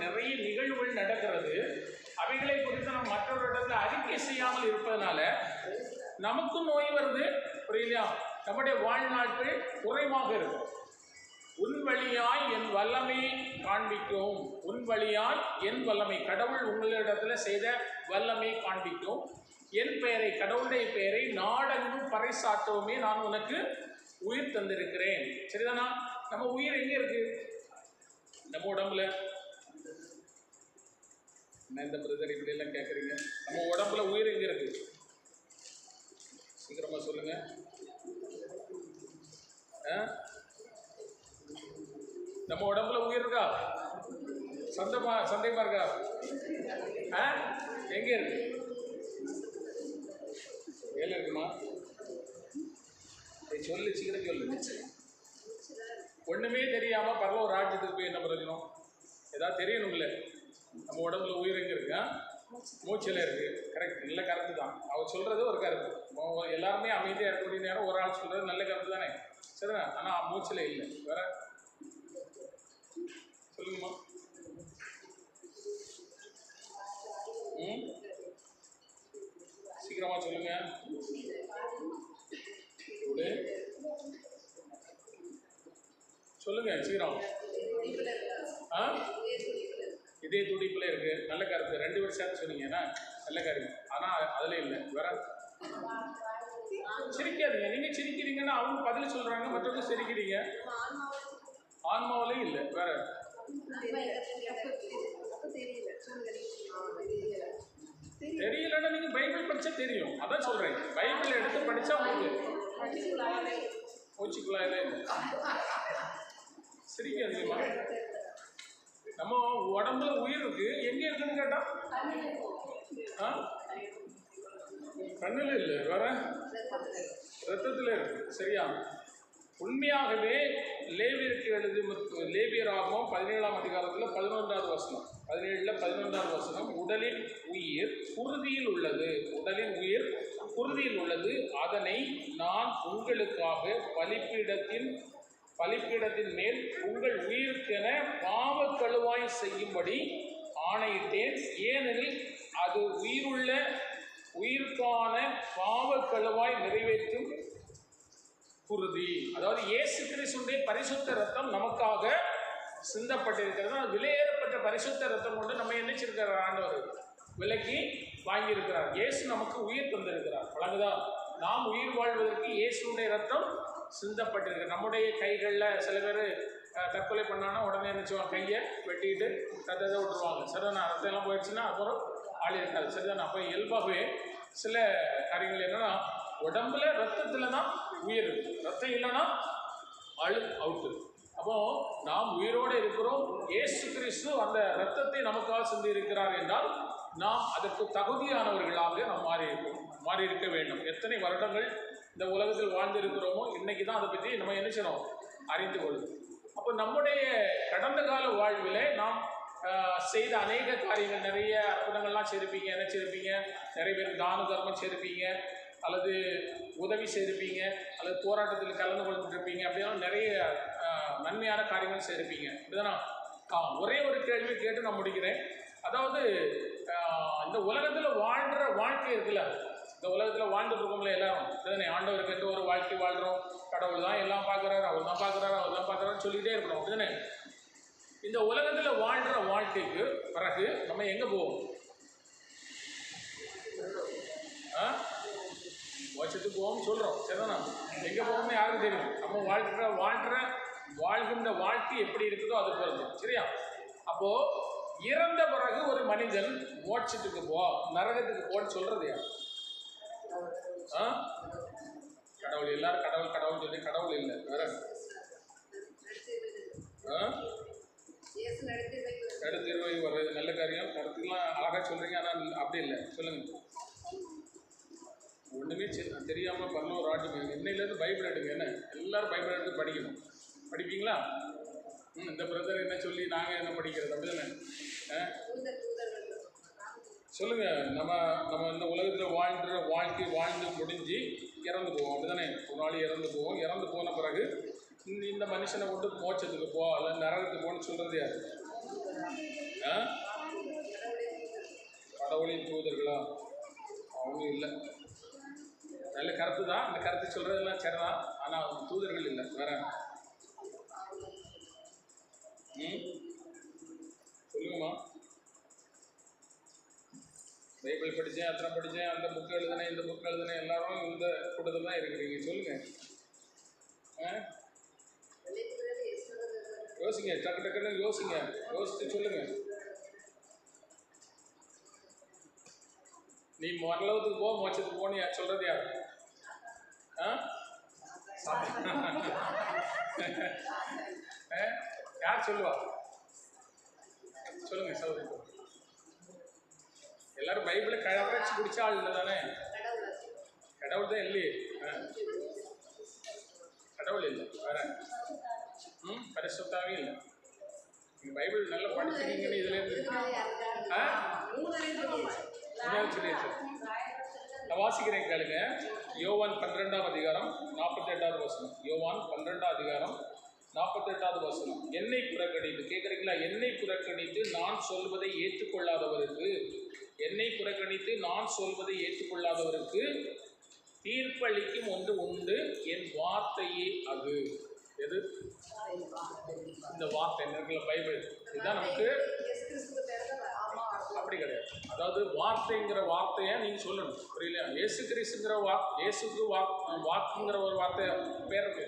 நிறைய நிகழ்வுகள் நடக்கிறது. அவைகளை குறித்து நம்ம மற்றவரிடத்தில் அறிக்கை செய்யாமல் இருப்பதனால நமக்கும் நோய் வருது, புரியலையா? நம்முடைய வாழ்நாட்கள் குறைவாக இருக்கும். உன் வழியாய் என் வல்லமை காண்பிக்கும். உன் வழியாய் என் வல்லமை, கடவுள் உங்களிடத்தில் செய்த வல்லமை காண்பிக்கும். என் பெயரை, கடவுளுடைய பெயரை நாடெங்கும் பறைசாற்றவுமே நான் உனக்கு உயிர் தந்திருக்கிறேன். சரிதானா? நம்ம உயிர் எங்கே இருக்கு? நம்ம உடம்புல. என்ன இந்த பிரதர் இப்படி எல்லாம் கேட்குறீங்க? நம்ம உடம்புல உயிர் எங்கே இருக்கு? சீக்கிரமா சொல்லுங்க. நம்ம உடம்புல உயிர் இருக்கா? சந்தேகமா இருக்கா? எங்க இருக்கு? ஏல இருக்குமா? சொல்லு, சீக்கிரம் சொல்லு. ஒண்ணுமே தெரியாம பரவ ஒரு ராஜ்யத்துக்கு போய் என்ன பிரயோஜனம்? ஏதாவது தெரியணும்ல. நம்ம உடம்புல உயிர் எங்க இருக்கு? மூச்சில் இருக்கு. கரெக்ட், நல்ல கருத்து தான். அவர் சொல்றது ஒரு கருத்து. எல்லாருமே அமைதியாக இருக்கக்கூடிய நேரம் ஒரு ஆள் சொல்றது நல்ல கருத்து தானே, சரிண்ணா? ஆனால் மூச்சில் இல்லை. வேற சொல்லுங்கம்மா. சீக்கிரமா சொல்லுங்க. சொல்லுங்க சீக்கிரம். இதே துடிப்பில் இருக்கு. நல்ல கருத்து. 2 பேர் சேர்த்து சொன்னீங்கன்னா நல்ல கருத்து. ஆனால் அதில் இல்லை. வேற சிரிக்காதீங்க. நீங்க சிரிக்கிறீங்கன்னா அவங்க பதில் சொல்றாங்க, மற்றவங்க சிரிக்கிறீங்க. ஆன்மாவிலே இல்லை. வேற தெரியலன்னா நீங்க பைபிள் படிச்சா தெரியும். அதான் சொல்றேன். பைபிள் எடுத்து படிச்சா உங்களுக்கு மூச்சுக்குள்ளாயிலே இல்லை. சிரிக்காதீங்கம்மா. நம்ம உடம்புல உயிர் இருக்கு. எங்க இருக்குன்னு கேட்டா கண்ணுல இல்லை. வேற ரத்தத்தில் இருக்கு. சரியா? உண்மையாகவே லேவியருக்கு எழுதி லேவியராகவும் 17ஆம் அதிகாரத்தில் 11வது வசனம், 17ல் 11வது உடலின் உயிர் குருதியில் உள்ளது. உடலின் உயிர் குருதியில் உள்ளது. அதனை நான் உங்களுக்காக பலிப்பீடத்தின் மேல் உங்கள் உயிருக்கென பாவ கழுவாய் செய்யும்படி ஆணையிட்டேன். ஏனெனில் அது உயிருக்கான பாவ கழுவாய் நிறைவேற்றும் குருதி. அதாவது இயேசு கிறிஸ்துவின் பரிசுத்த ரத்தம் நமக்காக சிந்தப்பட்டிருக்கிறது. விலையேறப்பட்ட பரிசுத்த ரத்தம் கொண்டு நம்ம என்னச்சிருக்கிறார்? ஆண்டவர் விலைக்கு வாங்கியிருக்கிறார். இயேசு நமக்கு உயிர் தந்திருக்கிறார். வழங்குதா? நாம் உயிர் வாழ்வதற்கு இயேசுடைய ரத்தம் சிந்தப்பட்டிருக்கு. நம்முடைய கைகளில் சில பேர் தற்கொலை பண்ணானா உடனே நினச்சிவாங்க, கையை வெட்டிட்டு ரத்தத்தை விட்டுருவாங்க. சரிதானா? ரத்தம் எல்லாம் போயிடுச்சுன்னா அப்புறம் ஆள் இருக்காது. சரிதானே? அப்போ இயல்பாகவே சில காரியங்கள் என்னன்னா, உடம்புல ரத்தத்தில் தான் உயிர் இருக்கு. ரத்தம் இல்லைன்னா அவுட்டு. அப்போ நாம் உயிரோடு இருக்கிறோம். இயேசு கிறிஸ்து அந்த ரத்தத்தை நமக்காக சிந்தி இருக்கிறார் என்றால் நாம் அதற்கு தகுதியானவர்களாக நாம் மாறி இருக்க வேண்டும். எத்தனை வருடங்கள் இந்த உலகத்தில் வாழ்ந்திருக்கிறோமோ இன்னைக்கு தான் அதை பற்றி நம்ம என்ன செய்யணும்? அறிந்து கொள்ளும். அப்போ நம்முடைய கடந்த கால வாழ்வில் நாம் செய்த அநேக காரியங்கள், நிறைய அற்புதங்கள்லாம் செய்திருப்பீங்க. என்ன செய்திருப்பீங்க? நிறைய பேர் தான தர்மம் செய்திருப்பீங்க, அல்லது உதவி செய்திருப்பீங்க, அல்லது போராட்டத்தில் கலந்து கொண்டிருப்பீங்க. அப்படின்னா நிறைய நன்மையான காரியங்கள் செய்திருப்பீங்க. இதுதானா? ஒரே ஒரு கேள்வி கேட்டு நான் முடிக்கிறேன். அதாவது இந்த உலகத்தில் வாழ்கிற வாழ்க்கை இருக்குல்ல, இந்த உலகத்தில் வாழ்ந்துட்டு இருக்கோம்ல எல்லாரும், இதுதானே? ஆண்டவருக்கு எந்த ஒரு வாழ்க்கை வாழ்கிறோம். கடவுள் தான் எல்லாம் பார்க்குறாரு, அவர் தான் பார்க்குறாருன்னு சொல்லிகிட்டே இருக்கணும். இதுதானே? இந்த உலகத்தில் வாழ்கிற வாழ்க்கைக்கு பிறகு நம்ம எங்கே போவோம்? வருஷத்துக்கு போவோம்னு சொல்கிறோம். சரிதானா? எங்கே போவோம்னு யாருக்கும் தெரியும். நம்ம வாழ்கின்ற வாழ்க்கை எப்படி இருக்குதோ அது பொறுத்து. சரியா? அப்போது இறந்த பிறகு ஒரு மனிதன் மோட்சத்துக்கு நரகத்துக்கு போன்னு சொல்கிறது யார்? கடவுள். எல்லாரும் கடவுள் சொல்லி கடவுள் இல்லை. வேற கருத்தீர்வை வர்றது நல்ல காரியம். கருத்துக்கெல்லாம் அழகாக சொல்கிறீங்க. ஆனால் அப்படி இல்லை. சொல்லுங்கள். ஒன்றுமே தெரியாமல் பண்ண ஒரு ஆட்டு இன்னையிலேருந்து பைபிள் எடுங்க. என்ன எல்லோரும் பைபிள் எடுத்து படிக்கணும். படிப்பீங்களா? இந்த பிரதர் என்ன சொல்லி நாங்கள் என்ன படிக்கிறது? அப்படி தானே? சொல்லுங்கள். நம்ம இந்த உலகத்தில் வாழ்க்கை வாழ்ந்து முடிஞ்சு இறந்து போவோம். அப்படி தானே? ஒரு நாள் இறந்து போவோம். இறந்து போன பிறகு இந்த மனுஷனை கொண்டு மோட்சத்துக்கு போ அல்லது நரகத்துக்கு போன்னு சொல்கிறது யார்? கடவுளின் தூதர்களா? அவங்க இல்லை. நல்ல கருத்து தான். அந்த கருத்து சொல்கிறதெல்லாம் சரிதான். ஆனால் அவங்க தூதர்கள் இல்லை, வேற. சொல்லுங்கம்மா. பைபிள் படித்தேன், அத்தனை படித்தேன், அந்த புக்கு எழுதுனேன், இந்த புக்கு எழுதுனேன், எல்லாரும் இந்த கூட்டத்தில் தான் இருக்கிறீங்க. சொல்லுங்கள். யோசிங்க, டக்கு டக்குன்னு யோசிங்க, யோசிச்சு சொல்லுங்கள். நீ மரலவத்துக்கு போ, மோட்சத்துக்கு போன்னு சொல்கிறது யார்? யார் சொல்லுவா? சொல்லுங்க சௌதரி. எல்லாரும் பைபிளை கழவரைச்சு குடிச்ச ஆள் இல்லை தானே? கடவுள் தான் இல்லையே. கடவுள் இல்லை, வேற. பரிசுத்தாவே இல்லை. நீங்கள் பைபிள் நல்லா படிச்சிருக்கீங்கன்னு இதுல இருந்து சொல்லிடுச்சு. நான் வாசிக்கிறேன் கேளுங்க. யோவான் 12ஆம் அதிகாரம் 48வது வசனம். யோவான் 12ஆம் அதிகாரம் 48வது வசனம். என்னை புறக்கணித்து, கேட்குறீங்களா? என்னை புறக்கணித்து நான் சொல்வதை ஏற்றுக்கொள்ளாதவருக்கு, என்னை புறக்கணித்து நான் சொல்வதை ஏற்றுக்கொள்ளாதவருக்கு தீர்ப்பளிக்கும் ஒன்று உண்டு, என் வார்த்தையே அது. எது? இந்த வார்த்தை என்ன? பைபிள். இதுதான் நமக்கு. அப்படி கிடையாது. அதாவது வார்த்தைங்கிற வார்த்தையை நீங்கள் சொல்லணும், புரியலையா? இயேசு கிறிஸ்துங்கிற இயேசுக்கு வாக்குங்கிற ஒரு வார்த்தை பேர் இருக்கு,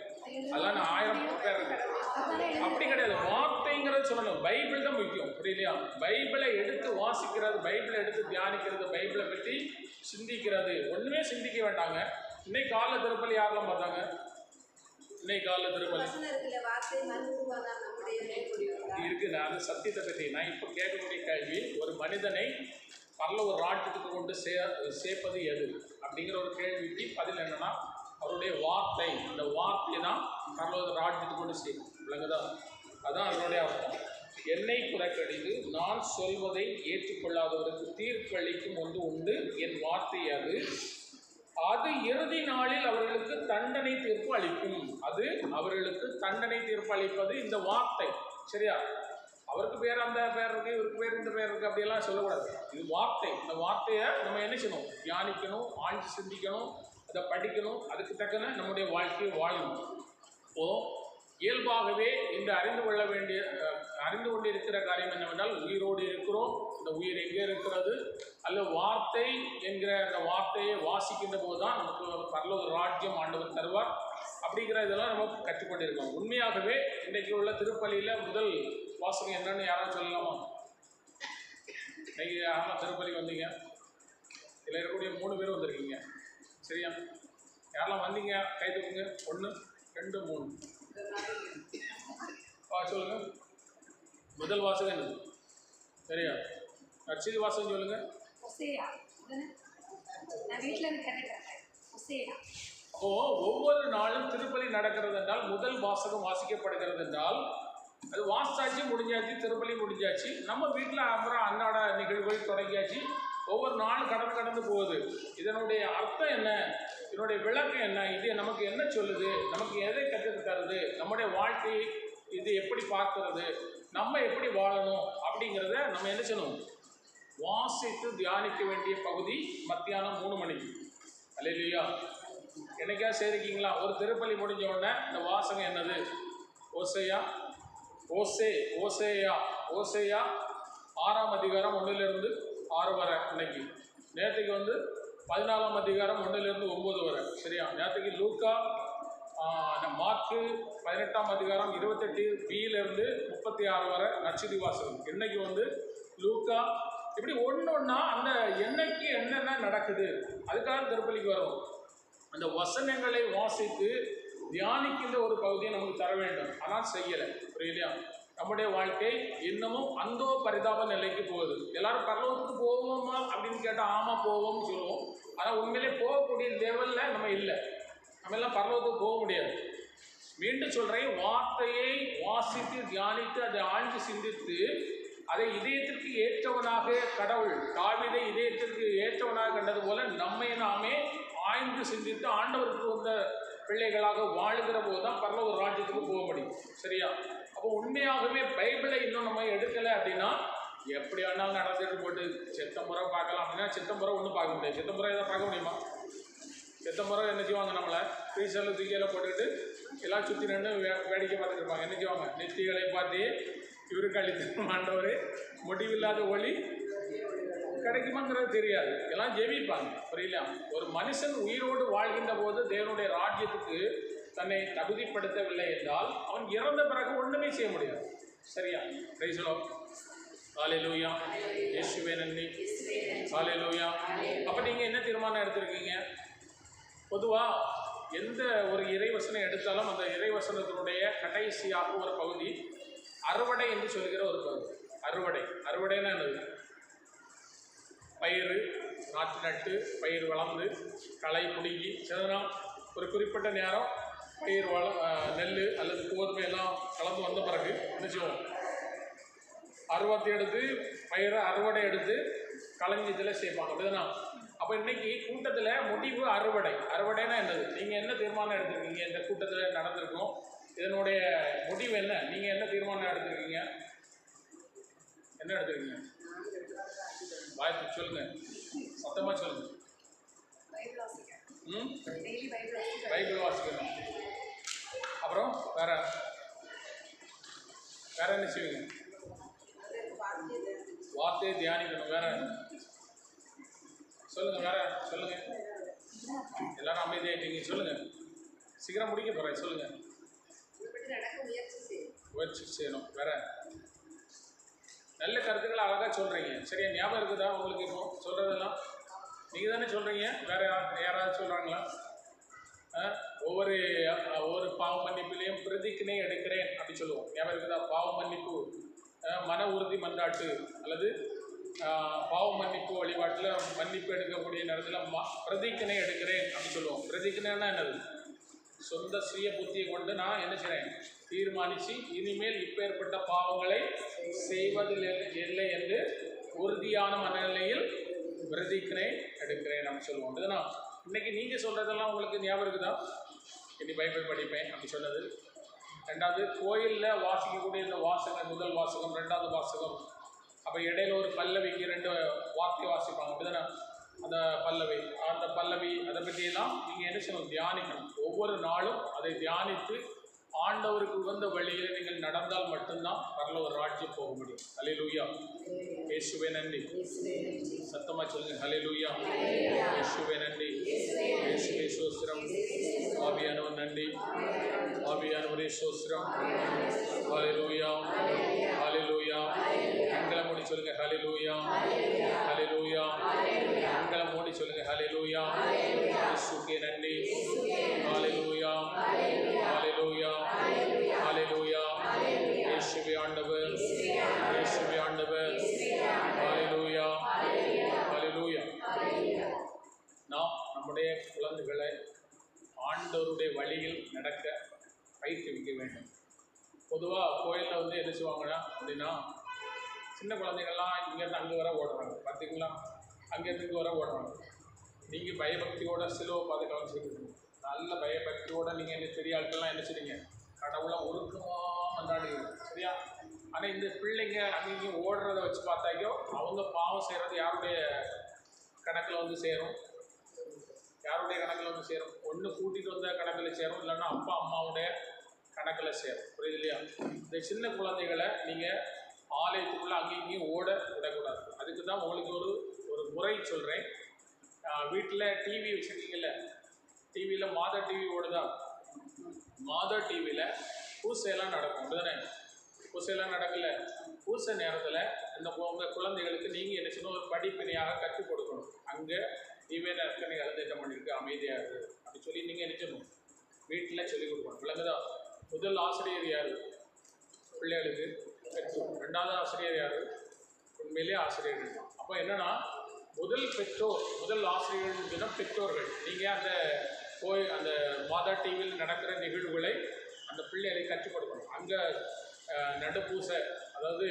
அதெல்லாம் 1000 பேர் இருக்கு. அப்படி கிடையாது. வார்த்தைங்கிறது சொல்லணும். பைபிள் தான் முக்கியம், புரியலையா? பைபிளை எடுத்து வாசிக்கிறது, பைபிளை எடுத்து தியானிக்கிறது, பைபிளை பற்றி சிந்திக்கிறது. ஒன்றுமே சிந்திக்க வேண்டாங்க. இன்னைக்கு கால திருப்பலி யாரெல்லாம் பார்த்தாங்க? இன்னைக்கு கால திருப்பலி இருக்கு. நான் அது சத்தியத்தை பற்றி நான் இப்போ கேட்கக்கூடிய கேள்வி, ஒரு மனிதனை பரலோக ராஜ்யத்துக்கு கொண்டு சேர்ப்பது எது அப்படிங்கிற ஒரு கேள்விக்கு பதில் என்னன்னா, அவருடைய வார்த்தை. அந்த வார்த்தை தான் பரலோக ராஜ்யத்துக்கு கொண்டு சேரும். விளங்குதா? அதுதான் அதனுடைய அர்த்தம். என்னை புறக்கணித்து நான் சொல்வதை ஏற்றுக்கொள்ளாதவருக்கு தீர்ப்பளிக்கும் ஒன்று உண்டு, என் வார்த்தை அது. அது இறுதி நாளில் அவர்களுக்கு தண்டனை தீர்ப்பு அளிக்கும். அது அவர்களுக்கு தண்டனை தீர்ப்பு அளிப்பது இந்த வார்த்தை. சரியா? அவருக்கு பேர் அந்த பேர் இருக்கு, இவருக்கு பேர் இந்த பேர் இருக்கு, அப்படியெல்லாம் சொல்லக்கூடாது. இது வார்த்தை. இந்த வார்த்தையை நம்ம என்ன செய்யணும்? தியானிக்கணும், ஆழ்ந்து சிந்திக்கணும், அதை படிக்கணும், அதுக்கு தக்கன நம்முடைய வாழ்க்கையை வாழணும். இயல்பாகவே இந்த அறிந்து கொண்டிருக்கிற காரியம் என்னவென்றால், உயிரோடு இருக்கிறோம். இந்த உயிர் எங்கே இருக்கிறது? அல்ல வார்த்தை என்கிற அந்த வார்த்தையை வாசிக்கின்ற போது தான் நமக்கு பரலோக ராஜ்யம் ஆண்டவர் தருவார். அப்படிங்கிற இதெல்லாம் நம்ம கற்றுக்கொண்டிருக்கோம். உண்மையாகவே இன்றைக்கு உள்ள திருப்பலியில் முதல் வாசகம் என்னன்னு யாராவது சொல்லலாமா? நீங்கள் யாரெல்லாம் திருப்பலி வந்தீங்க? இதில் இருக்கக்கூடிய 3 பேர் வந்திருக்கீங்க. சரியா? யாரெல்லாம் வந்தீங்க? கை தூக்குங்க. 1 2 3. சொல்லுங்க. முதல் வாசகம் என்னது? சரியா? நற்செய்தி வாசகம் சொல்லுங்க. அப்போ ஒவ்வொரு நாளும் திருப்பலி நடக்கிறது என்றால், முதல் வாசகம் வாசிக்கப்படுகிறது என்றால், அது வாசாச்சு, முடிஞ்சாச்சு, திருப்பலி முடிஞ்சாச்சு, நம்ம வீட்டில் அப்புறம் அன்றாட நிகழ்வுகள் தொடங்கியாச்சு. ஒவ்வொரு நாளும் கடந்து போகுது. இதனுடைய அர்த்தம் என்ன? இதனுடைய விளக்கம் என்ன? இது நமக்கு என்ன சொல்லுது? நமக்கு எதை கற்றுத்தருது? நம்முடைய வாழ்க்கையை இது எப்படி பார்க்கறது? நம்ம எப்படி வாழணும்? அப்படிங்கிறத நம்ம என்ன செய்யணும்? வாசித்து தியானிக்க வேண்டிய பகுதி மத்தியானம் 3 மணிக்கு. அல்லேலூயா. என்னைக்கா சரிக்கீங்களா? ஒரு திருப்பலி முடிஞ்ச உடனே இந்த வாசகம் என்னது? ஓசேயா 6ஆம் அதிகாரம் 1லிருந்து 6 வரை. இன்னைக்கு நேற்றுக்கு 14ஆம் அதிகாரம் 1லிருந்து 9 வரை. சரியா? நேற்றுக்கு லூக்கா மார்க்கு 18ஆம் அதிகாரம் 28b-லிருந்து 36 வரை நற்செய்தி வாசகம். இன்னைக்கு லூக்கா. இப்படி ஒன்றா அந்த என்னைக்கு என்னென்ன நடக்குது அதுக்காக திருப்பலிக்கு வரும். அந்த வசனங்களை வாசித்து தியானிக்கின்ற ஒரு பகுதியை நமக்கு தர வேண்டும். ஆனால் செய்யலை. புரியலையா? நம்முடைய வாழ்க்கை இன்னமும் அந்த பரிதாப நிலைக்கு போகுது. எல்லாரும் பரலோகத்துக்கு போவோமா அப்படின்னு கேட்டால் ஆமாம் போவோம்னு சொல்லுவோம். ஆனால் உண்மையிலே போகக்கூடிய லெவலில் நம்ம இல்லை. நம்ம எல்லாம் பரலோகத்துக்கு போக முடியாது. மீண்டும் சொல்கிறேன், வார்த்தையை வாசித்து தியானித்து அதை ஆழ்ந்து சிந்தித்து அதை இதயத்திற்கு ஏற்றவனாக கடவுள் தாவீதை இதயத்திற்கு ஏற்றவனாக கண்டது போல நம்மை நாமே ஆய்ந்து சிந்தித்து ஆண்டவருக்கு வந்த பிள்ளைகளாக வாழுகிற போது தான் பரலோக ராஜ்யத்துக்கு போக முடியும். சரியா? அப்போ உண்மையாகவே பைபிளை இன்னும் நம்ம எடுக்கலை அப்படின்னா எப்படி வேணாலும் நடந்துட்டு போட்டு செத்தம்புறம் பார்க்கலாம் அப்படின்னா செத்தம்புறம் ஒன்றும் பார்க்க முடியாது. செத்தம்புறம் எதாவது பார்க்க முடியுமா? எத்தனை முறை என்ன செய்வாங்க, நம்மளை ஃப்ரீசரில் தூக்கியில் போட்டுக்கிட்டு எல்லாம் சுற்றி நின்று வேடிக்கை பார்த்துட்டு இருப்பாங்க. என்ன செய்வாங்க, நெத்திகளை பார்த்து இவருக்கு அளித்த ஆண்டவர் முடிவில்லாத ஒளி கிடைக்குமாங்கிறது தெரியாது, எல்லாம் ஜெபிப்பாங்க. புரியல? ஒரு மனுஷன் உயிரோடு வாழ்கின்ற போது தேவனுடைய ராஜ்யத்துக்கு தன்னை தகுதிப்படுத்தவில்லை என்றால் அவன் இறந்த பிறகு ஒன்றுமே செய்ய முடியாது. சரியா? Praise the lord. ஹல்லேலூயா. இயேசுவே நன்றி. ஹல்லேலூயா. அப்போ நீங்கள் என்ன தீர்மானம் எடுத்திருக்கீங்க? பொதுவாக எந்த ஒரு இறைவசனம் எடுத்தாலும் அந்த இறைவசனத்தினுடைய கடைசியாக ஒரு பகுதி அறுவடை என்று சொல்கிற ஒரு பகுதி. அறுவடைன்னா என்னது? பயிர் நாற்று நட்டு பயிர் வளர்ந்து களை பிடுங்கி சிதனா ஒரு குறிப்பிட்ட நேரம் பயிர் நெல் அல்லது கோதுமை எல்லாம் கலந்து வந்த பிறகு என்ன செய்வோம், அறுவடை எடுத்து பயிரை அறுவடை எடுத்து களஞ்சியத்தில் சேர்ப்பாங்க. அப்படிதானா? அப்போ இன்னைக்கு கூட்டத்தில் முடிவு அறுவடைனா என்னது? நீங்கள் என்ன தீர்மானம் எடுத்திருக்கீங்க? இந்த கூட்டத்தில் நடந்திருக்கோம், இதனுடைய முடிவு என்ன? நீங்கள் என்ன தீர்மானம் எடுத்திருக்கீங்க? என்ன எடுத்திருக்கீங்க? வாய்ப்பு சொல்லுங்க, சத்தமாக சொல்லுங்க. பைபிள் வாசிக்கணும். அப்புறம் வேற என்ன செய்வீங்க? வார்த்தையை தியானிக்கணும். வேற சொல்லுங்க, வேற சொல்லுங்க. எல்லாரும் அமைதியாயிட்டீங்க, சொல்லுங்க. சீக்கிரம் முடிக்க போறேன், சொல்லுங்க. முயற்சி செய்யணும். வேற நல்ல கருத்துக்களை அழகாக சொல்கிறீங்க. சரியா? ஞாபகம் இருக்குதா உங்களுக்கு? இப்போ சொல்கிறதெல்லாம் நீங்கள் தானே சொல்கிறீங்க, வேறு யாராவது சொல்கிறாங்களா? ஒவ்வொரு பாவ மன்னிப்புலேயும் பிரதிக்கினை எடுக்கிறேன் அப்படி சொல்லுவோம். ஞாபகம் இருக்குதா? பாவ மன்னிப்பு மன உறுதி மன்றாட்டு அல்லது பாவ மன்னிப்பு வழிபாட்டில் மன்னிப்பு எடுக்கக்கூடிய நேரத்தில் பிரதிக்கினை எடுக்கிறேன் அப்படி சொல்லுவோம். பிரதிக்கினைன்னா என்னது? சொந்த சுய புத்தியை கொண்டு நான் என்ன செய்கிறேன், தீர்மானித்து இனிமேல் இப்போ ஏற்பட்ட பாவங்களை செய்வதில் இல்லை என்று உறுதியான மனநிலையில் பிரதிக்கினை எடுக்கிறேன் அப்படின்னு சொல்லுவோம். இதுனா இன்றைக்கி நீங்கள் சொல்கிறதெல்லாம் உங்களுக்கு ஞாபகம் இருக்குதா? இனி பைபிள் படிப்பேன் அப்படி சொன்னது. ரெண்டாவது, கோயிலில் வாசிக்கக்கூடிய இந்த வாசகம், முதல் வாசகம், ரெண்டாவது வாசகம், அப்போ இடையில ஒரு பல்லவிக்கு 2 வார்த்தை வாசிப்பாங்க. அப்படிதானே? அந்த பல்லவி அதை பற்றியெல்லாம் நீங்கள் என்ன செய்யணும், தியானிக்கணும். ஒவ்வொரு நாளும் அதை தியானித்து ஆண்டவருக்கு உகந்த வழியில் நீங்கள் நடந்தால் மட்டும்தான் பரலோக ராஜ்யம் போக முடியும். ஹல்லேலூயா. இயேசுவே நன்றி. சத்தமாக சொல்லுங்க, ஹல்லேலூயா. இயேசுவே நன்றி. இயேசுவே ஸ்தோத்திரம். ஆவியானவர் நன்றி. ஆவியானவரே ஸ்தோத்திரம். ஹல்லேலூயா. ஹல்லேலூயா. கண்களை மூடி சொல்லுங்க, ஹல்லேலூயா. ஹல்லேலூயா. கண்களை மூடி சொல்லுங்க, ஹல்லேலூயா. இயேசுவே நன்றி. ஹல்லேலூயா. ஹல்லேலூயா. ஹல்லேலூயா. இயேசுவே ஆண்டவர். இயேசுவே ஆண்டவர். ஹல்லேலூயா. ஹல்லேலூயா. நாம் நம்முடைய குழந்தைகளை ஆண்டவருடைய வழியில் நடக்க பயிற்றுவிக்க வேண்டும். பொதுவாக கோயிலில் வந்து என்ன செய்வாங்கன்னா அப்படின்னா, சின்ன குழந்தைங்கள்லாம் இங்கேருந்து அங்கே வர ஓடுறாங்க. பார்த்தீங்களா? அங்கேருந்து இங்கே வர ஓடுறாங்க. நீங்கள் பயபக்தியோட சிலுவை பார்த்து கவனிச்சுருக்கீங்க. நல்ல பயபக்தியோடு நீங்கள் என்ன பெரிய ஆட்கள்லாம் என்ன செய்றீங்க, கடவுளை உருக்கமாக கொண்டாடுவீங்க. சரியா? ஆனால் இந்த பிள்ளைங்க அங்கேயும் ஓடுறத வச்சு பார்த்தாக்கோ அவங்க பாவம் செய்கிறது யாருடைய கணக்கில் வந்து சேரும்? யாருடைய கணக்கில் வந்து சேரும்? ஒன்று கூட்டிகிட்டு வந்த கணக்கில் சேரும், இல்லைன்னா அப்பா அம்மாவுடைய கணக்கில் சேரும். புரியுது இல்லையா? இந்த சின்ன குழந்தைகளை நீங்கள் ஆலயத்துக்குள்ளே அங்கேயும் இங்கேயும் ஓட விடக்கூடாது. அதுக்கு தான் உங்களுக்கு ஒரு முறை சொல்கிறேன். வீட்டில் டிவி வச்சுருக்கீங்கல்ல, டிவியில் மாதா டிவி ஓடுதா? மாதா டிவியில் பூசையெல்லாம் நடக்கும். அப்படிதானே? பூசையெல்லாம் நடக்கல. பூசை நேரத்தில் இந்த உங்கள் குழந்தைகளுக்கு நீங்கள் என்ன செய்யணும், ஒரு படிப்பினையாக கற்றுக் கொடுக்கணும். அங்கே டிவியை நற்கனை கலந்தேற்றம் பண்ணியிருக்கு, அமைதியாக இருக்குது அப்படி சொல்லி நீங்கள் என்ன செய்யணும், வீட்டில் சொல்லிக் கொடுக்கணும். விளங்குதா? முதல் ஆசிரியர் யார்? பிள்ளைகளுக்கு பெற்றோர். ரெண்டாவது ஆசிரியர் யார்? உண்மையிலே ஆசிரியர்கள் தான். அப்போ என்னென்னா, முதல் ஆசிரியர்கள் தினம் பெற்றோர்கள். நீங்கள் அந்த மாதா டிவியில் நடக்கிற நிகழ்வுகளை அந்த பிள்ளைகளை கற்றுக் கொடுக்கணும். அங்கே நடுப்பூசை, அதாவது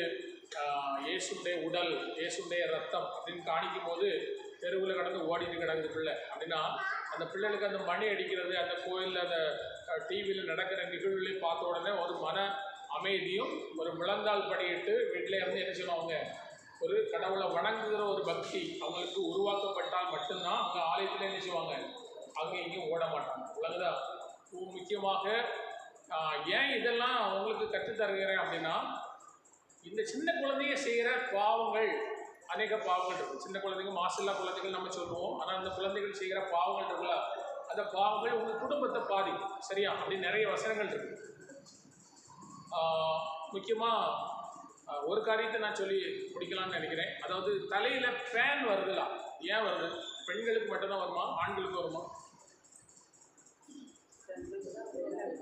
இயேசுடைய உடல், இயேசுடைய ரத்தம் அப்படின்னு காணிக்கும் போது தெருவில் கடந்து ஓடிட்டு கிடக்குது பிள்ளை அப்படின்னா, அந்த பிள்ளைகளுக்கு அந்த மணி அடிக்கிறது, அந்த கோயிலில் அந்த டிவியில் நடக்கிற நிகழ்வுகளையும் பார்த்த உடனே ஒரு மன அமைதியும் ஒரு முழந்தால் படியிட்டு வீட்டிலே வந்து என்ன செய்வாங்க, ஒரு கடவுளை வணங்குகிற ஒரு பக்தி அவங்களுக்கு உருவாக்கப்பட்டால் மட்டும்தான் அவங்க ஆலயத்தில் என்ன செய்வாங்க, அங்கே இங்கேயும் ஓட மாட்டாங்க. உலகதா முக்கியமாக ஏன் இதெல்லாம் உங்களுக்கு கற்றுத்தருகிறேன் அப்படின்னா, இந்த சின்ன குழந்தைங்க செய்கிற பாவங்கள், அநேக பாவங்கள் இருக்குது. சின்ன குழந்தைங்க, மாசில்லா குழந்தைகள் நம்ம சொல்லுவோம். ஆனால் அந்த குழந்தைகள் செய்கிற பாவங்கள் இருக்குல்ல, அந்த பாவங்கள் உங்கள் குடும்பத்தை பாதிக்கும். சரியா? அப்படி நிறைய வசனங்கள் இருக்குது. முக்கியமாக ஒரு காரியத்தை நான் சொல்லி முடிக்கலாம்னு நினைக்கிறேன். அதாவது தலையில் ஃபேன் வருதுலாம், ஏன் வருது? பெண்களுக்கு மட்டும்தான் வருமா, ஆண்களுக்கு வருமா?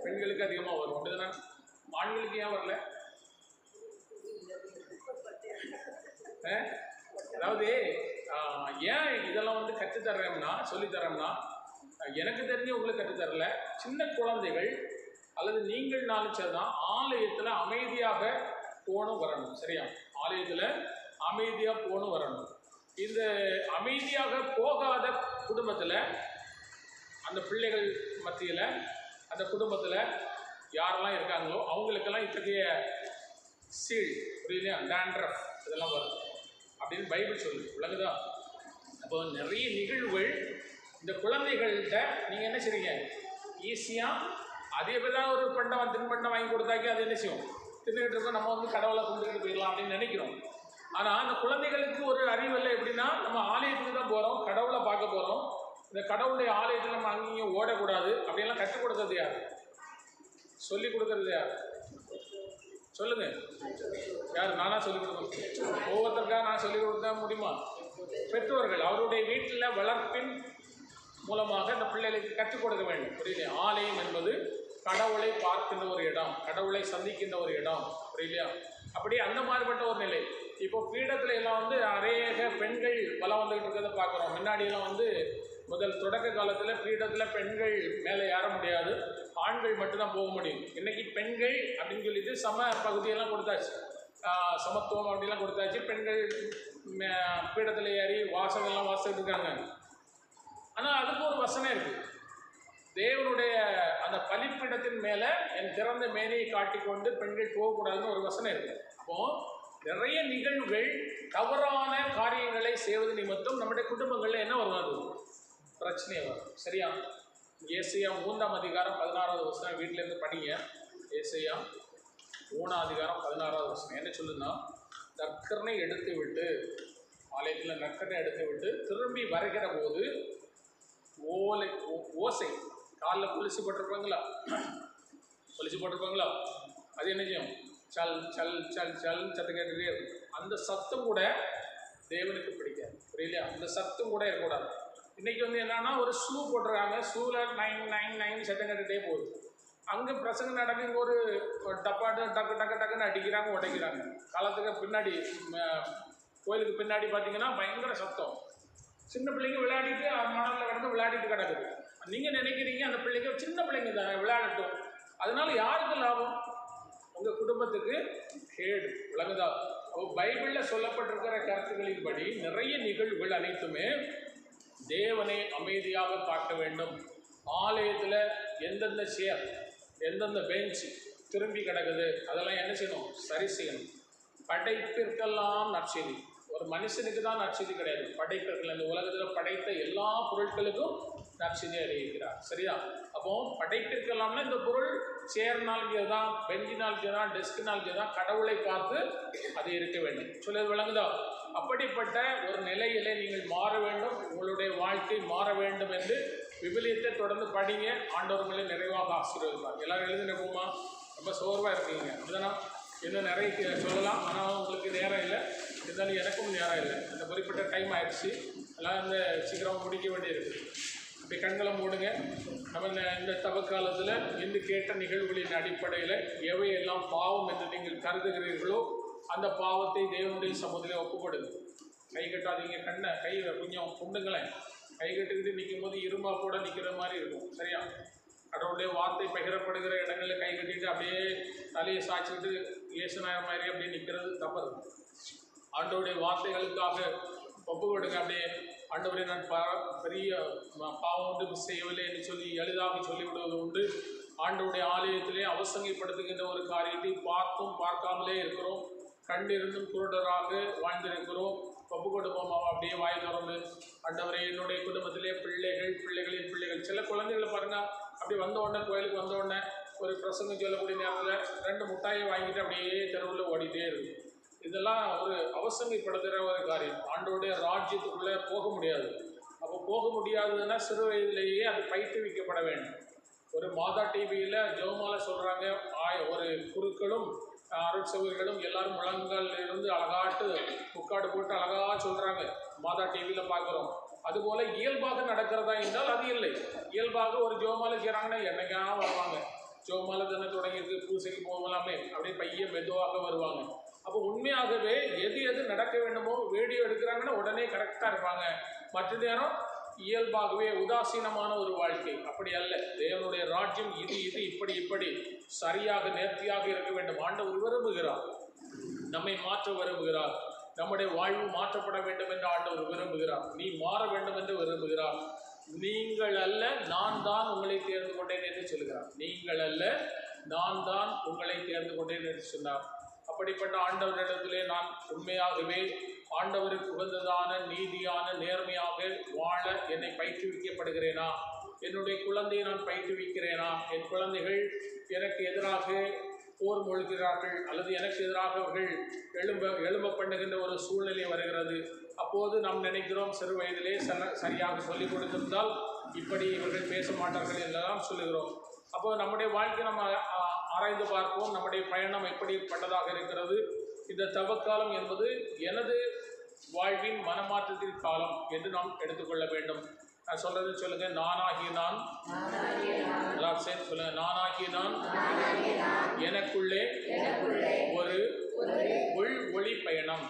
பெண்களுக்கு அதிகமாக வரும், அப்படிதானே? ஆண்களுக்கு ஏன் வரல? அதாவது ஏன் இதெல்லாம் வந்து கற்றுத்தர்றேன்னா, சொல்லித்தரேன்னா, எனக்கு தெரிஞ்சு உங்களுக்கு கற்றுத்தரல. சின்ன குழந்தைகள் அல்லது நீங்கள் நாளைச்சதான் ஆலயத்தில் அமைதியாக போகணும் வரணும். சரியா? ஆலயத்தில் அமைதியாக போகணும் வரணும். இந்த அமைதியாக போகாத குடும்பத்தில், அந்த பிள்ளைகள் மத்தியில், அந்த குடும்பத்தில் யாரெல்லாம் இருக்காங்களோ அவங்களுக்கெல்லாம் இத்தகைய சீழ், புரியலையா, டேண்ட்ரஃப் இதெல்லாம் வரும் அப்படின்னு பைபிள் சொல்லுது. விளங்குதா? அப்போ நிறைய நிகழ்வுகள் இந்த குழந்தைகள்கிட்ட நீங்கள் என்ன செய்றீங்க, ஈஸியாக அதே தான் ஒரு பண்டம் தின்பண்டம் வாங்கி கொடுத்தாக்கி அது என்ன செய்யும், தின்னுக்கிட்டு இருக்கோம், நம்ம வந்து கடவுளை கும்பிட்டுக்கிட்டு போயிடலாம் அப்படின்னு நினைக்கிறோம். ஆனால் அந்த குழந்தைகளுக்கு ஒரு அறிவு இல்லை. எப்படின்னா, நம்ம ஆலயத்துக்கு தான் போகிறோம், கடவுளை பார்க்க போகிறோம். இந்த கடவுளுடைய ஆலயத்தில் நம்ம அங்கேயும் ஓடக்கூடாது அப்படியெல்லாம் கற்றுக் கொடுக்கறது யார்? சொல்லிக் கொடுக்கறது யார்? சொல்லுங்கள், யார்? நானாக சொல்லிக் கொடுக்கணும்? ஒவ்வொருத்தருக்காக நான் சொல்லிக் கொடுத்தா முடியுமா? பெற்றோர்கள் அவருடைய வீட்டில் வளர்ப்பின் மூலமாக அந்த பிள்ளைகளுக்கு கற்றுக் கொடுக்க வேண்டும். புரியலையா? ஆலயம் என்பது கடவுளை பார்க்கின்ற ஒரு இடம், கடவுளை சந்திக்கின்ற ஒரு இடம். புரியலையா? அப்படி அந்த மாதிரிப்பட்ட ஒரு நிலை. இப்போ பீடத்தில் எல்லாம் வந்து அநேக பெண்கள் பலம் வந்துகிட்டு இருக்கிறத பார்க்குறோம். முன்னாடியெல்லாம் வந்து முதல் தொடக்க காலத்தில் பீடத்தில் பெண்கள் மேலே ஏற முடியாது, ஆண்கள் மட்டும்தான் போக முடியும். இன்றைக்கி பெண்கள் அப்படின்னு சொல்லிட்டு சம பகுதியெல்லாம் கொடுத்தாச்சு, சமத்துவம் அப்படிலாம் கொடுத்தாச்சு. பெண்கள் பீடத்தில் ஏறி வாசகெல்லாம் வாசிட்டு இருக்காங்க. ஆனால் அதுக்கு ஒரு வசனம் இருக்குது. தேவனுடைய அந்த பலிப்பீடத்தின் மேலே என் திறந்த மேனையை காட்டிக்கொண்டு பெண்கள் போகக்கூடாதுன்னு ஒரு வசனம் இருக்குது. அப்போது நிறைய நிகழ்வுகள், தவறான காரியங்களை செய்வது நிமித்தம் நம்முடைய குடும்பங்களில் என்ன வரும், பிரச்சனை வரும். சரியா? ஏசையா 3ஆம் அதிகாரம் 16வது வசனம் வீட்டிலேருந்து படிங்க. ஏசையா 3ஆம் அதிகாரம் 16வது வசனம் என்ன சொல்லுன்னா, நற்கரணை எடுத்து விட்டு, ஆலயத்தில் நற்கரணை எடுத்து விட்டு திரும்பி வருகிற போது ஓசை, காலில் கொலுசு போட்டிருப்பாங்களா, கொலுசு போட்டிருப்பாங்களா, அது என்ன செய்யும், சல் சல் சல் சல் சத்தம் கேட்டுகிட்டே இருக்கும். அந்த சத்தம் கூட தேவனுக்கு பிடிக்காது. புரியலையா? அந்த சத்தம் கூட இருக்கக்கூடாது. இன்றைக்கி வந்து என்னன்னா, ஒரு ஷூ போட்டிருக்காங்க, ஷூவில் 999 சத்தம் கேட்டுகிட்டே போகுது. அங்கே பிரசங்கம் நடக்குங்க, ஒரு டப்பாட்டு டக்கு டக்கு டக்குன்னு அடிக்கிறாங்க, உடைக்கிறாங்க. காலத்துக்கு பின்னாடி கோயிலுக்கு பின்னாடி பார்த்தீங்கன்னா பயங்கர சத்தம். சின்ன பிள்ளைங்க விளையாடிட்டு மணலில் கிடந்து விளையாடிட்டு கிடக்குது. நீங்கள் நினைக்கிறீங்க அந்த பிள்ளைங்க சின்ன பிள்ளைங்க தானே விளையாடட்டும், அதனால யாருக்கு லாபம்? உங்கள் குடும்பத்துக்கு கேடு. விளங்குதா? பைபிளில் சொல்லப்பட்டிருக்கிற கருத்துக்களின்படி நிறைய நிகழ்வுகள் அனைத்துமே தேவனை அமைதியாக பார்க்க வேண்டும். ஆலயத்தில் எந்தெந்த சேர், எந்தெந்த பெஞ்சு திரும்பி கிடக்குது அதெல்லாம் என்ன செய்யணும், சரி செய்யணும். படைப்பிற்கெல்லாம் நற்செய்தி. ஒரு மனுஷனுக்கு தான் நற்செய்தி கிடையாது, படைப்பிற்கள், இந்த உலகத்தில் படைத்த எல்லா பொருட்களுக்கும் நற்செய்தி அறிவிக்கிறார். சரியா? அப்போ படைப்பிற்கெல்லாம்னா இந்த பொருள் சேர்னாலுக்கு தான், பெஞ்சினாலுக்கு தான், டெஸ்க்னாலுக்கு தான், கடவுளை பார்த்து அது இருக்க வேண்டும். சொல்லுறது விளங்குதா? அப்படிப்பட்ட ஒரு நிலையிலே நீங்கள் மாற வேண்டும், உங்களுடைய வாழ்க்கை மாற வேண்டும் என்று விவிலியத்தை தொடர்ந்து படிங்க. ஆண்டவர்களை நிறைவாக ஆசீர்வதிப்பார். எல்லாரும் எழுதின போமா, ரொம்ப சோர்வாக இருக்கீங்க அப்படிதானா? இன்னும் நிறைய சொல்லலாம், ஆனால் உங்களுக்கு நேரம் இல்லை. இருந்தாலும் எனக்கும் நேரம் இல்லை. அந்த குறிப்பிட்ட டைம் ஆயிடுச்சு, எல்லாம் இந்த சீக்கிரம் முடிக்க வேண்டியிருக்கு. இப்படி கண்களை மூடுங்க. நம்ம இந்த தவக்காலத்தில் இன்று கேட்ட நிகழ்வுகளின் அடிப்படையில் எவையெல்லாம் பாவம் என்று நீங்கள் கருதுகிறீர்களோ அந்த பாவத்தை தேவனுடைய சமூகத்தில் ஒப்புக்கொடுங்க. கை கட்டாதீங்க, கை கொஞ்சம் குண்டுங்களேன். கை கட்டுக்கிட்டு நிற்கும் போது இரும்பா கூட நிற்கிற மாதிரி இருக்கும். சரியா? கடவுளுடைய வார்த்தை பகிரப்படுகிற இடங்களில் கை கட்டிட்டு அப்படியே தலையை சாய்ச்சிக்கிட்டு இயேசுநாயர் மாதிரி அப்படியே நிற்கிறது தவறு. ஆண்டவருடைய வார்த்தைகளுக்காக ஒப்பு கொடுங்க. அப்படியே ஆண்டவரை நான் பெரிய பாவம் ஒன்று செய்யவில்லை என்று சொல்லி எளிதாக சொல்லிவிடுவது உண்டு. ஆண்டவருடைய ஆலயத்திலே அவசங்கப்படுத்துகின்ற ஒரு காரியத்தை பார்த்தும் பார்க்காமலே இருக்கிறோம். கண்டிருந்தும் குருடராக வாழ்ந்திருக்கிறோம். ஒப்பு கொடுப்போமா? அப்படியே வாய் திறந்து, ஆண்டவரே என்னுடைய குடும்பத்திலே பிள்ளைகளின் பிள்ளைகள், சில குழந்தைகளை பாருங்கள் அப்படி வந்த உடனே, கோயிலுக்கு வந்த உடனே ஒரு பிரசங்கம் சொல்லக்கூடிய நேரத்தில் 2 முட்டாயை வாங்கிட்டு அப்படியே தெருவில் ஓடிட்டே இருக்கு. இதெல்லாம் ஒரு அவசரப்படுத்துகிற ஒரு காரியம். ஆண்டோடைய ராஜ்யத்துக்குள்ளே போக முடியாது. அப்போ போக முடியாதுன்னா சிறு வயதிலேயே அது பயிற்றுவிக்கப்பட வேண்டும். ஒரு மாதா டிவியில் ஜெபமாலை சொல்கிறாங்க, ஒரு குருக்களும் அருட்சகர்களும் எல்லாரும் முழங்கால் இருந்து அழகாட்டு முக்காடு போட்டு அழகாக சொல்கிறாங்க, மாதா டிவியில் பார்க்குறோம். அதுபோல் இயல்பாக நடக்கிறதா என்றால் அது இல்லை. இயல்பாக ஒரு ஜெபமாலை செய்கிறாங்கன்னா என்னைக்கா வருவாங்க, ஜெபமாலை தானே தொடங்கியிருக்கு, பூசைக்கு போகலாமே அப்படியே பையன் மெதுவாக வருவாங்க. அப்போ உண்மையாகவே எது நடக்க வேண்டுமோ வீடியோ எடுக்கிறாங்கன்னா உடனே கரெக்டாக இருப்பாங்க. மற்ற நேரம் இயல்பாகவே உதாசீனமான ஒரு வாழ்க்கை. அப்படி அல்ல. தேவனுடைய ராஜ்யம் இது இப்படி சரியாக நேர்த்தியாக இருக்க வேண்டும். ஆண்டவர் விரும்புகிறார், நம்மை மாற்ற விரும்புகிறார். நம்முடைய வாழ்வு மாற்றப்பட வேண்டும் என்று ஆண்டவர் விரும்புகிறார். நீ மாற வேண்டும் என்று விரும்புகிறார். நீங்கள் அல்ல நான் தான் உங்களை தேர்ந்து கொண்டேன் என்று சொல்கிறார். நீங்கள் அல்ல நான் தான் உங்களை தேர்ந்து கொண்டேன் என்று சொன்னார். அப்படிப்பட்ட ஆண்டவரிடத்திலே நான் உண்மையாகவே ஆண்டவருக்கு உகந்ததான நீதியான நேர்மையாக வாழ என்னை பயிற்றுவிக்கப்படுகிறேனா? என்னுடைய குழந்தையை நான் பயிற்றுவிக்கிறேனா? என் குழந்தைகள் எனக்கு எதிராக போர் மொழிகிறார்கள் அல்லது எனக்கு எதிராக அவர்கள் எழும்ப பண்ணுகின்ற ஒரு சூழ்நிலை வருகிறது. அப்போது நாம் நினைக்கிறோம், சிறு வயதிலே சரியாக சொல்லிக் கொடுத்திருந்தால் இப்படி இவர்கள் பேச மாட்டார்கள் என்றெல்லாம் சொல்லுகிறோம். அப்போது நம்முடைய வாழ்க்கை நம்ம ஆராய்ந்து பார்ப்போம். நம்முடைய பயணம் எப்படிப்பட்டதாக இருக்கிறது? இந்த தவக்காலம் என்பது எனது வாழ்வின் மனமாற்றத்தின் காலம் என்று நாம் எடுத்துக்கொள்ள வேண்டும். நான் சொல்றது சொல்லுங்க, நானாகிய நான், எல்லாரும் சேர்ந்து சொல்லுங்க, நானாகிய நான் எனக்குள்ளே ஒரு உள் ஒளி பயணம்.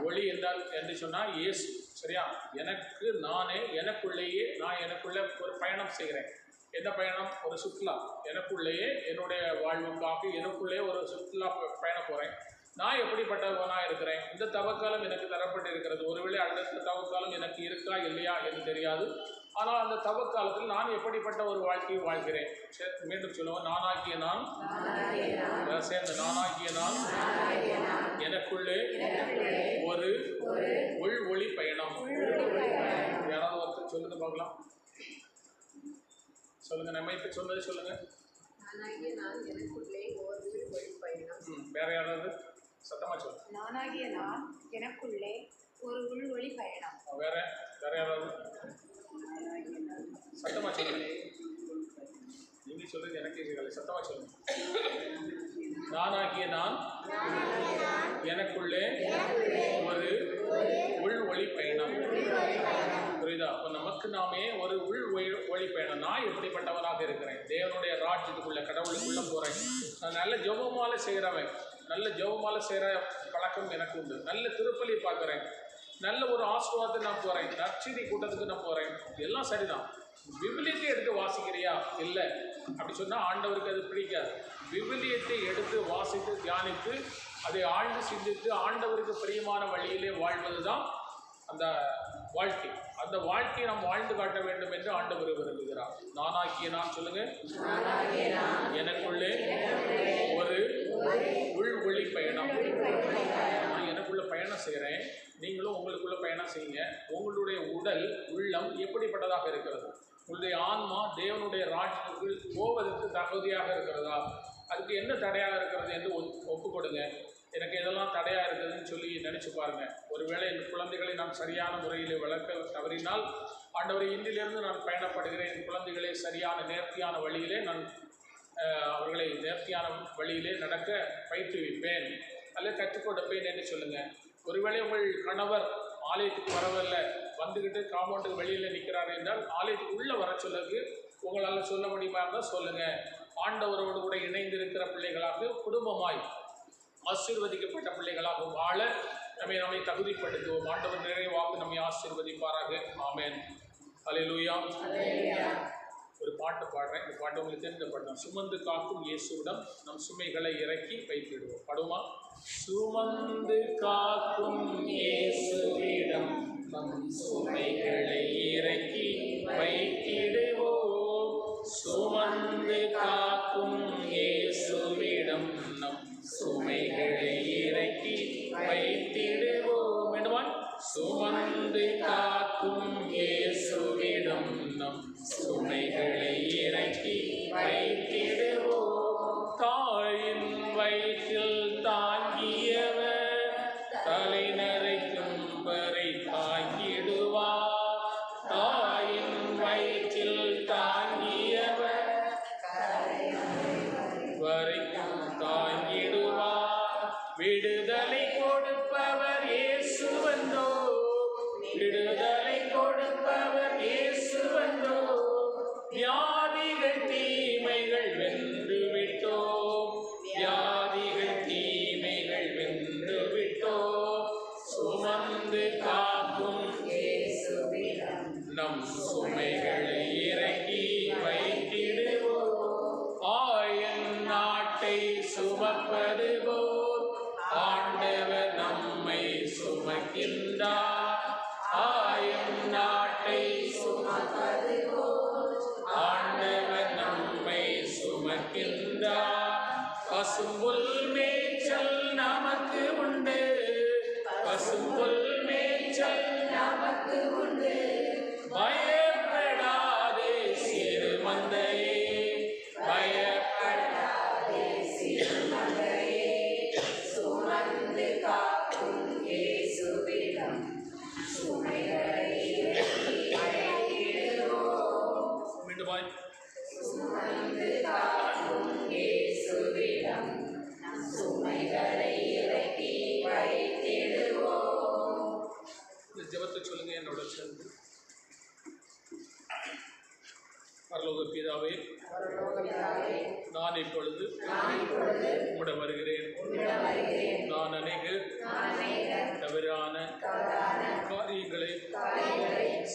ஒளி என்றால் என்று சொன்னால் இயேசு, சரியா? எனக்கு நானே எனக்குள்ளேயே நான் எனக்குள்ளே ஒரு பயணம் செய்கிறேன். என்ன பயணம்? ஒரு சுற்றுலா. எனக்குள்ளேயே என்னுடைய வாழ்வுக்காக எனக்குள்ளே ஒரு சுற்றுலா பயணம் போகிறேன். நான் எப்படிப்பட்டவனாக இருக்கிறேன்? இந்த தவக்காலம் எனக்கு தரப்பட்டு இருக்கிறது. ஒருவேளை அடுத்த தவக்காலம் எனக்கு இருக்கா இல்லையா என்று தெரியாது. ஆனால் அந்த தவக்காலத்தில் நான் எப்படிப்பட்ட ஒரு வாழ்க்கையை வாழ்கிறேன்? மீண்டும் சொல்லுவோம், நானாகிய நான், சேர்ந்து நானாகிய நான் எனக்குள்ளே ஒரு உள் ஒளி பயணம். யாராவது ஒருத்தர் சொல்லுங்க பார்க்கலாம். சொல்லுங்க, நம்ம இப்ப சொன்னது சொல்லுங்க. வேற யாராவது சத்தமா சொல்லுங்க. நானாகிய நான் எனக்குள்ளே ஒரு உள்வழி பயணம். வேற யாராவது சத்தமா சொல்லுங்க. நீங்க சொல்றது எனக்கு கேட்கல, சத்தமா சொல்லுங்க. நானாகிய நான் எனக்குள்ளே ஒரு உள் ஒளி பயணம். புரியுதா? அப்போ நமக்கு நாமே ஒரு உள் ஒளி பயணம். நான் எப்படிப்பட்டவனாக இருக்கிறேன்? தேவனுடைய ராஜ்யத்துக்குள்ள, கடவுளுக்குள்ள போகிறேன். நான் நல்ல ஜெபமாலை செய்கிறவன், நல்ல ஜெபமாலை செய்கிற பழக்கம் எனக்கு உண்டு. நல்ல திருப்பலி பார்க்குறேன், நல்ல ஒரு ஆசீர்வாதத்தை நான் போகிறேன், நற்செய்தி கூட்டத்துக்கு நான் போகிறேன். எல்லாம் சரிதான். விவிலியத்தை எடுத்து வாசிக்கிறியா? இல்லை. அப்படி சொன்னால் ஆண்டவருக்கு அது பிடிக்காது. விவிலியத்தை எடுத்து வாசித்து தியானித்து அதை ஆழ்ந்து சிந்தித்து ஆண்டவருக்கு பிரியமான வழியிலே வாழ்வது தான் அந்த வாழ்க்கை. அந்த வாழ்க்கையை நாம் வாழ்ந்து காட்ட வேண்டும் என்று ஆண்டவர் விரும்புகிறார். நானாகிய நான் சொல்லுங்க, எனக்குள்ளே ஒரு உள் ஒளி பயணம். நான் எனக்குள்ள பயணம் செய்கிறேன், நீங்களும் உங்களுக்குள்ள பயணம் செய்யுங்க. உங்களுடைய உடல் உள்ளம் எப்படிப்பட்டதாக இருக்கிறது? உங்களுடைய ஆன்மா தேவனுடைய ராஜ்யத்துக்குள் போவதற்கு தகுதியாக இருக்கிறதா? அதுக்கு என்ன தடையாக இருக்கிறது என்று ஒப்புக்கொடுங்க. எனக்கு இதெல்லாம் தடையாக இருக்குதுன்னு சொல்லி நினச்சி பாருங்கள். ஒருவேளை என் குழந்தைகளை நான் சரியான முறையில் வளர்க்க தவறினால், ஆண்டவரை இன்றிலிருந்து நான் பயணப்படுகிறேன். என் குழந்தைகளை சரியான நேர்த்தியான வழியிலே நான் அவர்களை நேர்த்தியான வழியிலே நடக்க பயிற்றுவிப்பேன் அல்லது கற்றுக் கொடுப்பேன் என்று சொல்லுங்கள். ஒருவேளை உங்கள் கணவர் ஆலயத்துக்கு வரவில்லை, வந்துக்கிட்டு காம்பவுண்டுக்கு வெளியில் நிற்கிறார் என்றால் ஆலயத்துக்கு உள்ளே வர சொல்லுக்கு உங்களால் சொல்ல முடியுமா இருந்தால் சொல்லுங்கள். ஆண்டவரோடு கூட இணைந்திருக்கிற பிள்ளைகளாக, குடும்பமாய் ஆசீர்வதிக்கப்பட்ட பிள்ளைகளாக வாழ நம்மை தகுதிப்படுத்துவோம். ஆண்டவர் நிறைவாக நம்மை ஆசீர்வதிப்பாராக. ஆமென். அல்லேலூயா. ஒரு பாட்டு பாடுறேன். இந்த பாட்டு உங்களுக்கு தெரிந்த பாட்டு. சுமந்து காக்கும் இயேசுவிடம் நம் சுமைகளை இறக்கி வைத்திடுவோம். பாடுமா? சுமந்து காக்கும் இயேசுவிடம் நம் சுமைகளை இறக்கி வைத்திடுவோம். சுமந்து காக்கும் இயேசுவிடம் நம் சுமைகளை இறக்கி வைத்திடுவோம். விடுதலை கொடுப்பவர் இயேசு வந்தோ, விடுதலை கொடுப்பவர் இயேசு வந்தோ, வியாதிகள் தீமைகள் வென்று விட்டோம், வியாதிகள் தீமைகள் வென்று விட்டோம், சுமந்து காக்கும் நம் சுமைகளை இறக்கி வைத்திடுவோம். ஆயன் நாட்டை சுமப்பது போல் ஆண்டவர் நம்மை சுமக்கின்றார். ஆயன் நாட்டை சுமப்பது போல் ஆண்டவர் நம்மை சுமக்கின்றார். பசும்புல் மேய்ச்சல் நமக்கு உண்டு, பசும்புல் மேய்ச்சல் நமக்கு உண்டு, பயப்படாதே சிறு மந்தையே, பயப்படாதே சிறு மந்தையே, சுமந்து காக்கும் இயேசுவிடம் சுமைகளை வைத்திடுவோம். மீண்டுமாய் சுமந்து காக்கும் இயேசுவிடம் சுமைகளை இறக்கி வைத்திடுவோம். இந்த ஜெபத்தை சொல்லுங்க என்னோட சேர்ந்து. பரலோக பிதாவே, நான் இப்பொழுது உம்மிடம் வருகிறேன். நான் அநேக தவறான காரியங்களை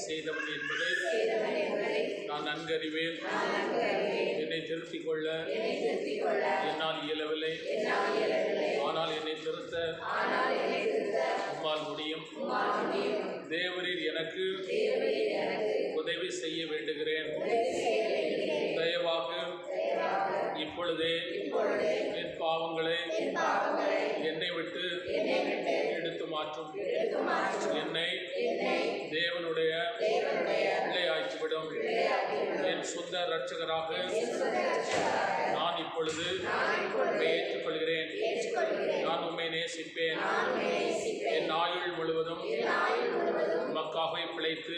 செய்தவன் என்பதை நான் நன்கறிவேன். என்னை திருத்திக் கொள்ள என்னால் இயலவில்லை, ஆனால் என்னை திருத்த உம்மால் முடியும். தேவரீர் எனக்கு உதவி செய்ய வேண்டுகிறேன். தயவாக இப்பொழுதே என் பாவங்களை என்னை விட்டு எடுத்து மாற்றும். என்னை தேவனுடைய பிள்ளையாக்கிவிடும். என் சொந்த இரட்சகராக நான் இப்பொழுது உம்மை ஏற்றுக்கொள்கிறேன். நான் உம்மை நேசிப்பேன். என் ஆயுள் முழுவதும் உமக்காகவே பிழைத்து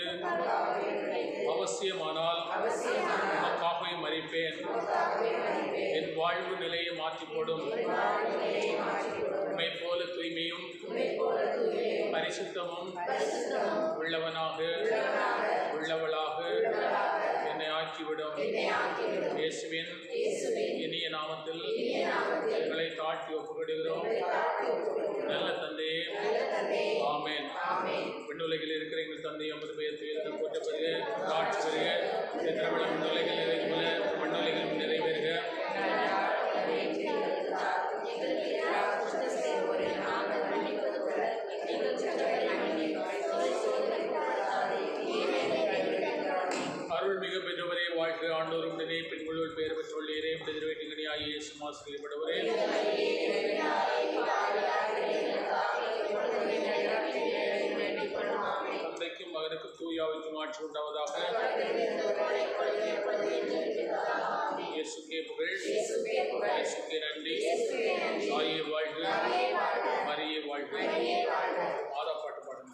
அவசியமானால் உமக்காகவே மரிப்பேன். என் வாழ்வு நிலையை மாற்றி போடும். உம்மை போல தூய்மையும் பரிசுத்தமும் உள்ளவனாக உள்ளவளாக என்னை ஆக்கிவிடும். இயேசுவின் இனிய நாமத்தில் எங்களை தாழ்த்தி ஒப்புக்கொடுகிறோம். நல்ல தந்தையே, ஆமென். விண்ணுலகில் இருக்கிற எங்கள் தந்தை எமது பெயர் போற்றப்படுக, ஆட்சி பெறுக, எத்திரவிளம் விண்ணுலகில் நிறைவேறுக, மண்ணுலகிலும் நிறைவேறுக. அருள்மிகு பெற்றவரே வாழ்க, ஆண்டோரும் உடனே பெண்களுள் பெயர் பெற்றுள்ளீரே, எதிர்வேட்டிங்கனியாய் இயேசு ஆசீர்வதிக்கப்பட்டவரே. தந்தைக்கும் மகனுக்கும் தூயாவிற்கும் ஆட்சி உண்டாவதாக. இயேசுக்கே புகழ், இயேசுக்கே நன்றி. தாயே வாழ்க, மரியே வாழ்க. மாதா பாட்டு பாடுங்க.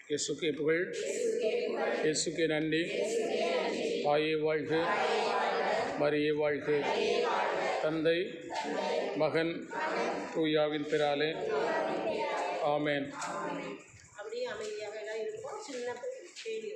இயேசுக்கே புகழ், இயேசுக்கே நன்றி. தாயே வாழ்க, மரியே வாழ்க. தந்தை, மகன், தூயாவின் பிறாலே. ஆமேன். அப்படியே அமைதியாக எல்லாம் இருப்போம். சின்ன கேள்வி.